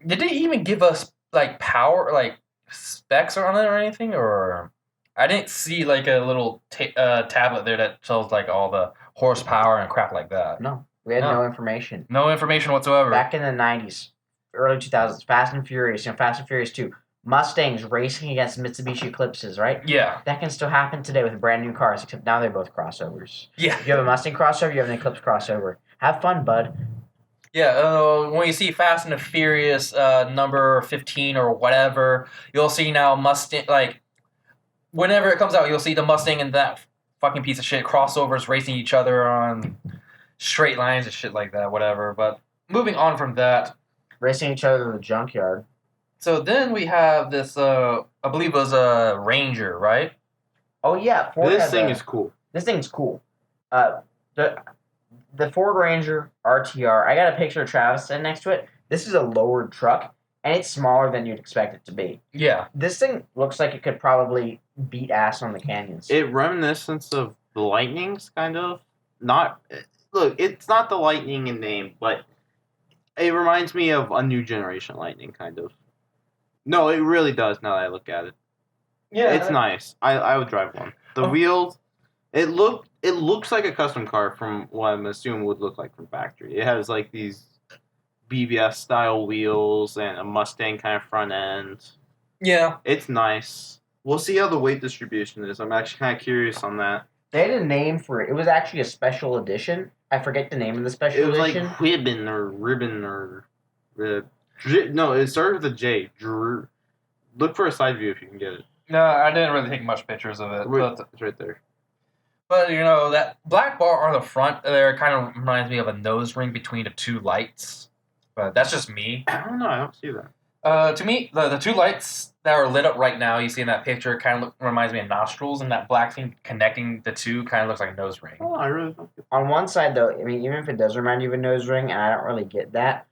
Did they even give us like power, like specs on it or anything? Or I didn't see like a little tablet there that shows like all the horsepower and crap like that. No, we had no information. No information whatsoever. Back in the 90s, early 2000s, Fast and Furious, Fast and Furious 2. Mustangs racing against Mitsubishi Eclipses, right? Yeah. That can still happen today with brand new cars, except now they're both crossovers. Yeah. If you have a Mustang crossover, you have an Eclipse crossover. Have fun, bud. Yeah, when you see Fast and the Furious number 15 or whatever, you'll see now Mustang, like, whenever it comes out, you'll see the Mustang and that fucking piece of shit crossovers racing each other on straight lines and shit like that, whatever. But moving on from that. Racing each other in the junkyard. So then we have this, I believe it was a Ranger, right? Oh, yeah. This thing is cool. This thing's cool. The Ford Ranger RTR, I got a picture of Travis sitting next to it. This is a lowered truck, and it's smaller than you'd expect it to be. Yeah. This thing looks like it could probably beat ass on the canyons. It reminiscent of the Lightnings, kind of. Look, it's not the Lightning in name, but it reminds me of a new generation Lightning, kind of. No, it really does now that I look at it. Yeah. It's nice. I would drive one. The wheels, it looks like a custom car from what I'm assuming would look like from factory. It has like these BBS style wheels and a Mustang kind of front end. Yeah. It's nice. We'll see how the weight distribution is. I'm actually kind of curious on that. They had a name for it. It was actually a special edition. I forget the name of the special It was edition. like Ribbon or Ribbon or... no, it started with a J. Look for a side view if you can get it. No, I didn't really take much pictures of it. It's right there. But, that black bar on the front there kind of reminds me of a nose ring between the two lights. But that's just me. I don't know. I don't see that. To me, the two lights that are lit up right now, you see in that picture, kind of reminds me of nostrils, and that black thing connecting the two kind of looks like a nose ring. Oh, I really like it. On one side, though, I mean, even if it does remind you of a nose ring, and I don't really get that,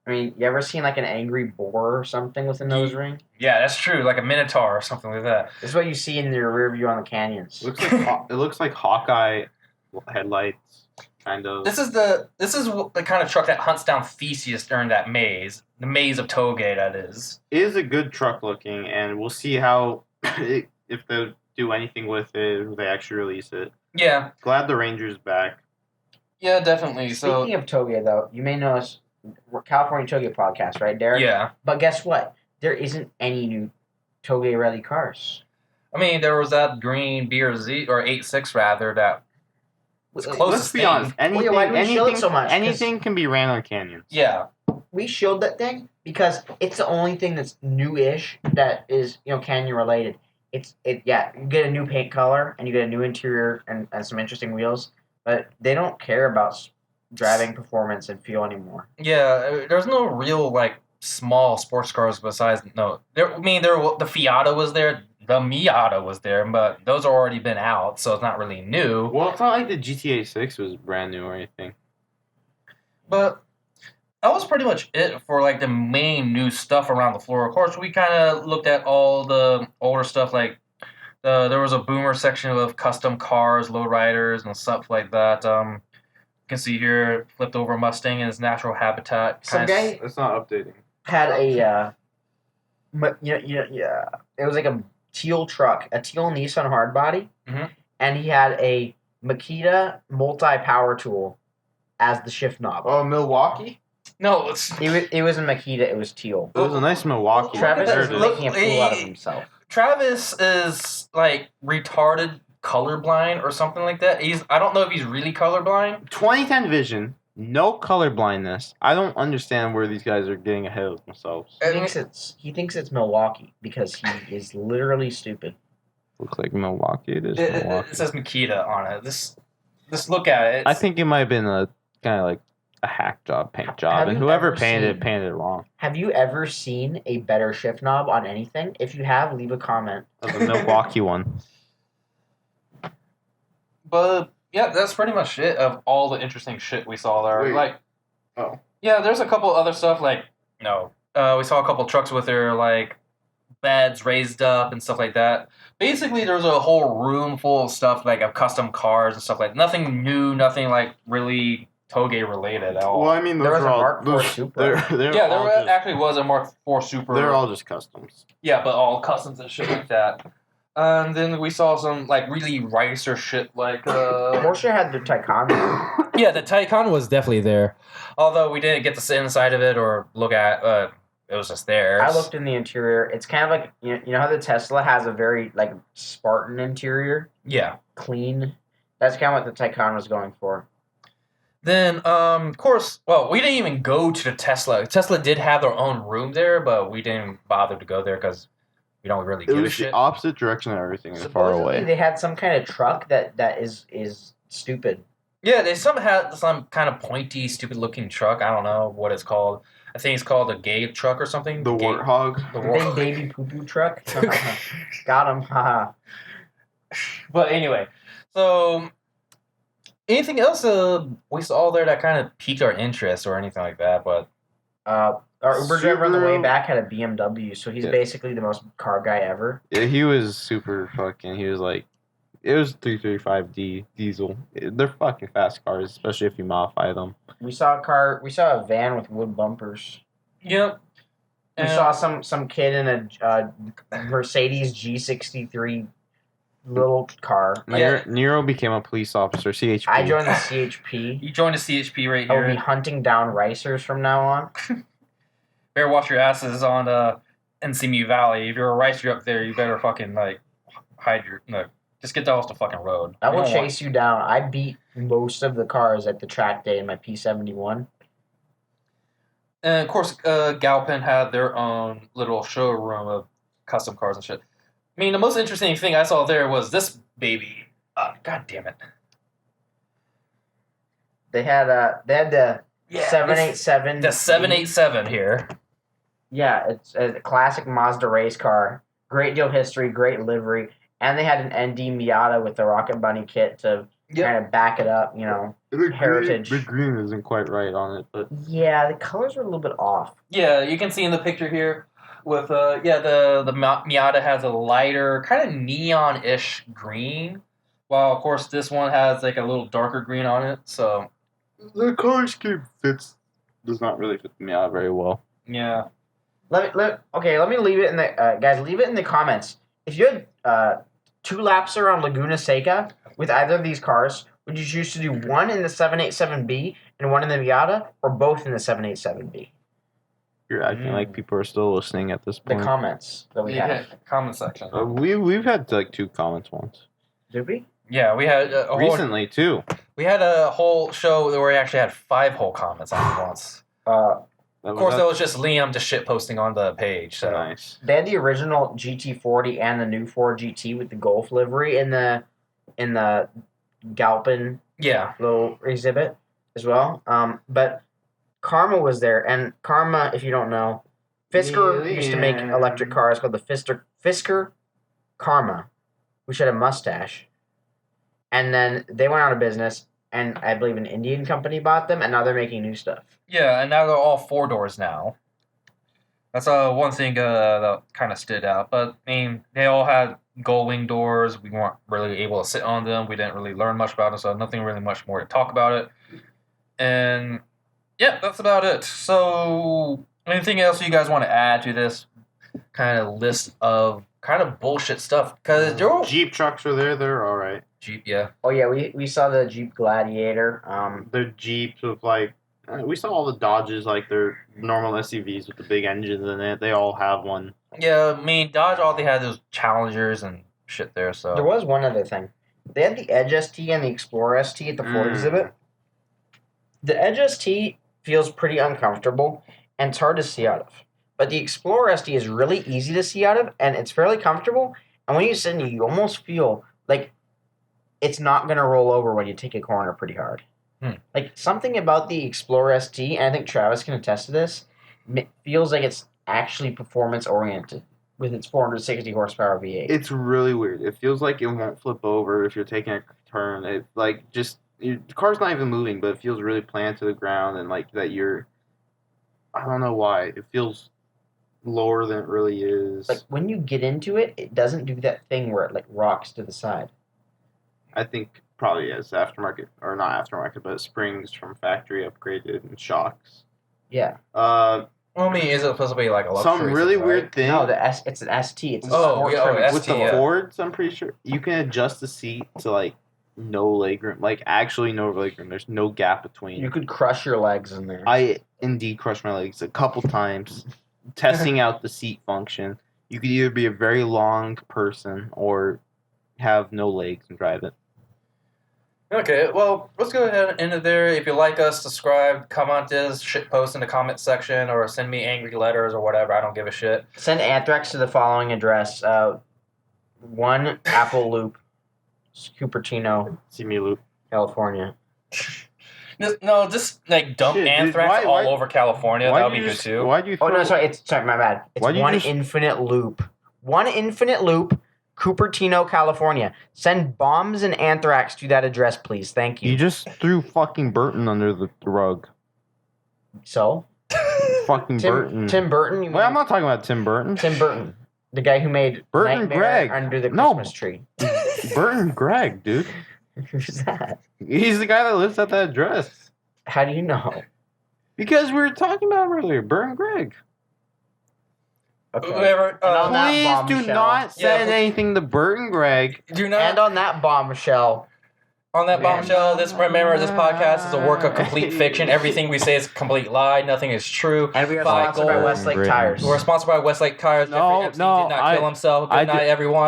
I mean, you ever seen like an angry boar or something with a nose ring? Yeah, that's true, like a minotaur or something like that. This is what you see in your rear view on the canyons. It looks like Hawkeye headlights, kind of. This is the kind of truck that hunts down Theseus during that maze, the maze of Touge, that is. It is a good truck looking, and we'll see how if they do anything with it, if they actually release it. Yeah. Glad the Ranger's back. Yeah, definitely. Speaking of Touge, though, you may notice we're California Touge podcast, right, Derek? Yeah. But guess what? There isn't any new Touge rally cars. I mean, there was that green BRZ, or 8.6 rather, that was closest Let's be honest. Anything can be ran on canyons. Yeah. We showed that thing because it's the only thing that's new-ish that is, canyon related. You get a new paint color and you get a new interior and some interesting wheels, but they don't care about driving performance and feel anymore. Yeah, there's no real small sports cars besides the Fiata was there. the Miata was there, but those have already been out, so it's not really new. Well, it's not like the GTA 6 was brand new or anything. But that was pretty much it for like the main new stuff around the floor. Of course, we kind of looked at all the older stuff. Like there was a boomer section of custom cars, lowriders, and stuff like that. You can see here flipped over Mustang in its natural habitat. Some guy It's not updating. had a it was like a teal truck, a teal Nissan hardbody, and he had a Makita multi-power tool as the shift knob. Oh, Milwaukee? No, It was a Makita. It was teal. It was a nice Milwaukee. Travis There is it is. making a fool out of himself. Travis is like retarded colorblind or something like that. I don't know if he's really colorblind. 2010 vision, no color blindness. I don't understand where these guys are getting ahead of themselves. He thinks it's Milwaukee because he is literally stupid. Looks like Milwaukee. It is Milwaukee. It says Makita on it. This look at it. I think it might have been a kind of like a hack job, paint job, Have and you whoever ever painted seen- it wrong. Have you ever seen a better shift knob on anything? If you have, leave a comment. The Milwaukee one. But yeah, that's pretty much it of all the interesting shit we saw there. Wait. Like, Oh. yeah, there's a couple other stuff like we saw a couple trucks with their like beds raised up and stuff like that. Basically, there's a whole room full of stuff like of custom cars and stuff like nothing new, nothing like really Touge related at all. Well, I mean, There those was are a all Mark IV Supra. they're yeah, all there just, actually was a Mark IV Super. they're all just customs. Yeah, but all customs and shit like that. And then we saw some like really ricer shit like Porsche had the Taycan. yeah, the Taycan was definitely there. Although we didn't get to sit inside of it or look at it was just there. I looked in the interior. It's kind of like you know how the Tesla has a very like Spartan interior, Yeah. clean. That's kind of what the Taycan was going for. Then of course, well, we didn't even go to the Tesla. Tesla did have their own room there, but we didn't bother to go there because we don't really It give a was shit. the opposite direction of everything, and far Supposedly, away. they had some kind of truck that is stupid. Yeah, they had some kind of pointy, stupid-looking truck. I don't know what it's called. I think it's called a gay truck or something. The Gay- Warthog. The Big Warthog. baby poo poo truck. Got him. Haha. But anyway, so anything else we saw there that kind of piqued our interest or anything like that? But Our Uber driver on the way Subaru. back had a BMW, so he's Yeah. basically the most car guy ever. Yeah, he was super fucking. He was like, it was 335D diesel. They're fucking fast cars, especially if you modify them. We saw a van with wood bumpers. yep. We saw some kid in a Mercedes G63 little car. Yeah. Nero became a police officer. CHP. I joined the CHP. You joined the CHP right I will be here. hunting down ricers from now on. Better watch your asses on NCMU Valley. If you're a ricer up there, you better fucking like hide your just get off the fucking road. I We will don't want- chase you down. I beat most of the cars at the track day in my P71. And of course, Galpin had their own little showroom of custom cars and shit. I mean, the most interesting thing I saw there was this baby. God damn it! They had the Yeah, 787. The 787 here. Yeah, it's a classic Mazda race car. Great deal of history, great livery, and they had an ND Miata with the Rocket Bunny kit to kind of back it up. You know, heritage. The green isn't quite right on it, but yeah, the colors are a little bit off. Yeah, you can see in the picture here with the Miata has a lighter kind of neon-ish green, while of course this one has like a little darker green on it. So the color scheme does not really fit me out very well. yeah, Let me leave it in the guys. Leave it in the comments. If you had 2 laps around Laguna Seca with either of these cars, would you choose to do one in the 787B and one in the Miata, or both in the 787B? You're acting like people are still listening at this The point. comments that we have. comment section. We've had like 2 comments once Did we? Yeah, we had a whole, recently too. we had a whole show where we actually had 5 whole comments on it once. Of course, that was just Liam just shit posting on the page. So nice. They had the original GT40 and the new Ford GT with the Golf livery in the Galpin yeah, little exhibit as well. But Karma was there, and Karma, if you don't know, Fisker used to make electric cars called the Fisker Karma, which had a mustache, and then they went out of business. And I believe an Indian company bought them, and now they're making new stuff. Yeah, and now they're all 4 doors now. That's one thing that kind of stood out. But I mean, they all had gull wing doors. We weren't really able to sit on them. We didn't really learn much about them, so nothing really much more to talk about it. And yeah, that's about it. So, anything else you guys want to add to this kind of list of kind of bullshit stuff? Because Jeep trucks are there. They're all right. Jeep, yeah. Oh yeah, we saw the Jeep Gladiator. They're Jeeps with like we saw all the Dodges, like they're normal SUVs with the big engines in it. They all have one. Yeah, I mean, Dodge, all they had those Challengers and shit there, so. There was one other thing. They had the Edge ST and the Explorer ST at the Ford exhibit. The Edge ST feels pretty uncomfortable, and it's hard to see out of. But the Explorer ST is really easy to see out of, and it's fairly comfortable. And when you sit in it, you almost feel like it's not going to roll over when you take a corner pretty hard. Like, something about the Explorer ST, and I think Travis can attest to this, feels like it's actually performance-oriented with its 460 horsepower V8. It's really weird. It feels like it won't flip over if you're taking a turn. It, like, just... the car's not even moving, but it feels really planted to the ground, and, like, that you're... I don't know why. It feels lower than it really is. Like, when you get into it, it doesn't do that thing where it, like, rocks to the side. I think probably is aftermarket, or not aftermarket, but springs from factory upgraded and shocks. Yeah. Well, I mean, is it supposed to be like a luxury Some really thing, right? weird thing. No, it's an ST. It's a Oh, sport yeah, trim. ST, with the yeah. Fords, I'm pretty sure you can adjust the seat to like no legroom, like actually no legroom. There's no gap between. You could crush your legs in there. I indeed crushed my legs a couple times testing out the seat function. You could either be a very long person or have no legs and drive it. Okay, well, let's go ahead and end it there. If you like us, subscribe, comment this, shit post in the comment section, or send me angry letters or whatever. I don't give a shit. Send Anthrax to the following address: 1 Apple Loop, Cupertino, See me loop. California. Just like dump Shit, dude, anthrax why- all over California. Why That would do be you good just- too. Why do you? Oh no, throw- sorry, my bad. It's Why'd you 1 just- Infinite Loop. 1 Infinite Loop, Cupertino, California. Send bombs and anthrax to that address, please. Thank you. You just threw fucking Burton under the rug. So Fucking Burton. Tim Burton. You Wait, mean I'm not talking about Tim Burton. Tim Burton, the guy who made Burton Nightmare Greg. Under the No. Christmas Tree. Burton Greg, dude. Who's that? He's the guy that lives at that address. How do you know? Because we were talking about him earlier, Burton Greg. Okay. Whoever, And on that Please do bombshell. not send Yeah. anything to Burton Greg. do not And on that bombshell, on that bombshell. Remember, this podcast is a work of complete fiction. Everything we say is a complete lie. Nothing is true. and we are By sponsored by gold. Westlake Britain. Tires. We're sponsored by Westlake Tires. No, Jeffrey Epstein no, did not kill himself. Good I night, did- everyone.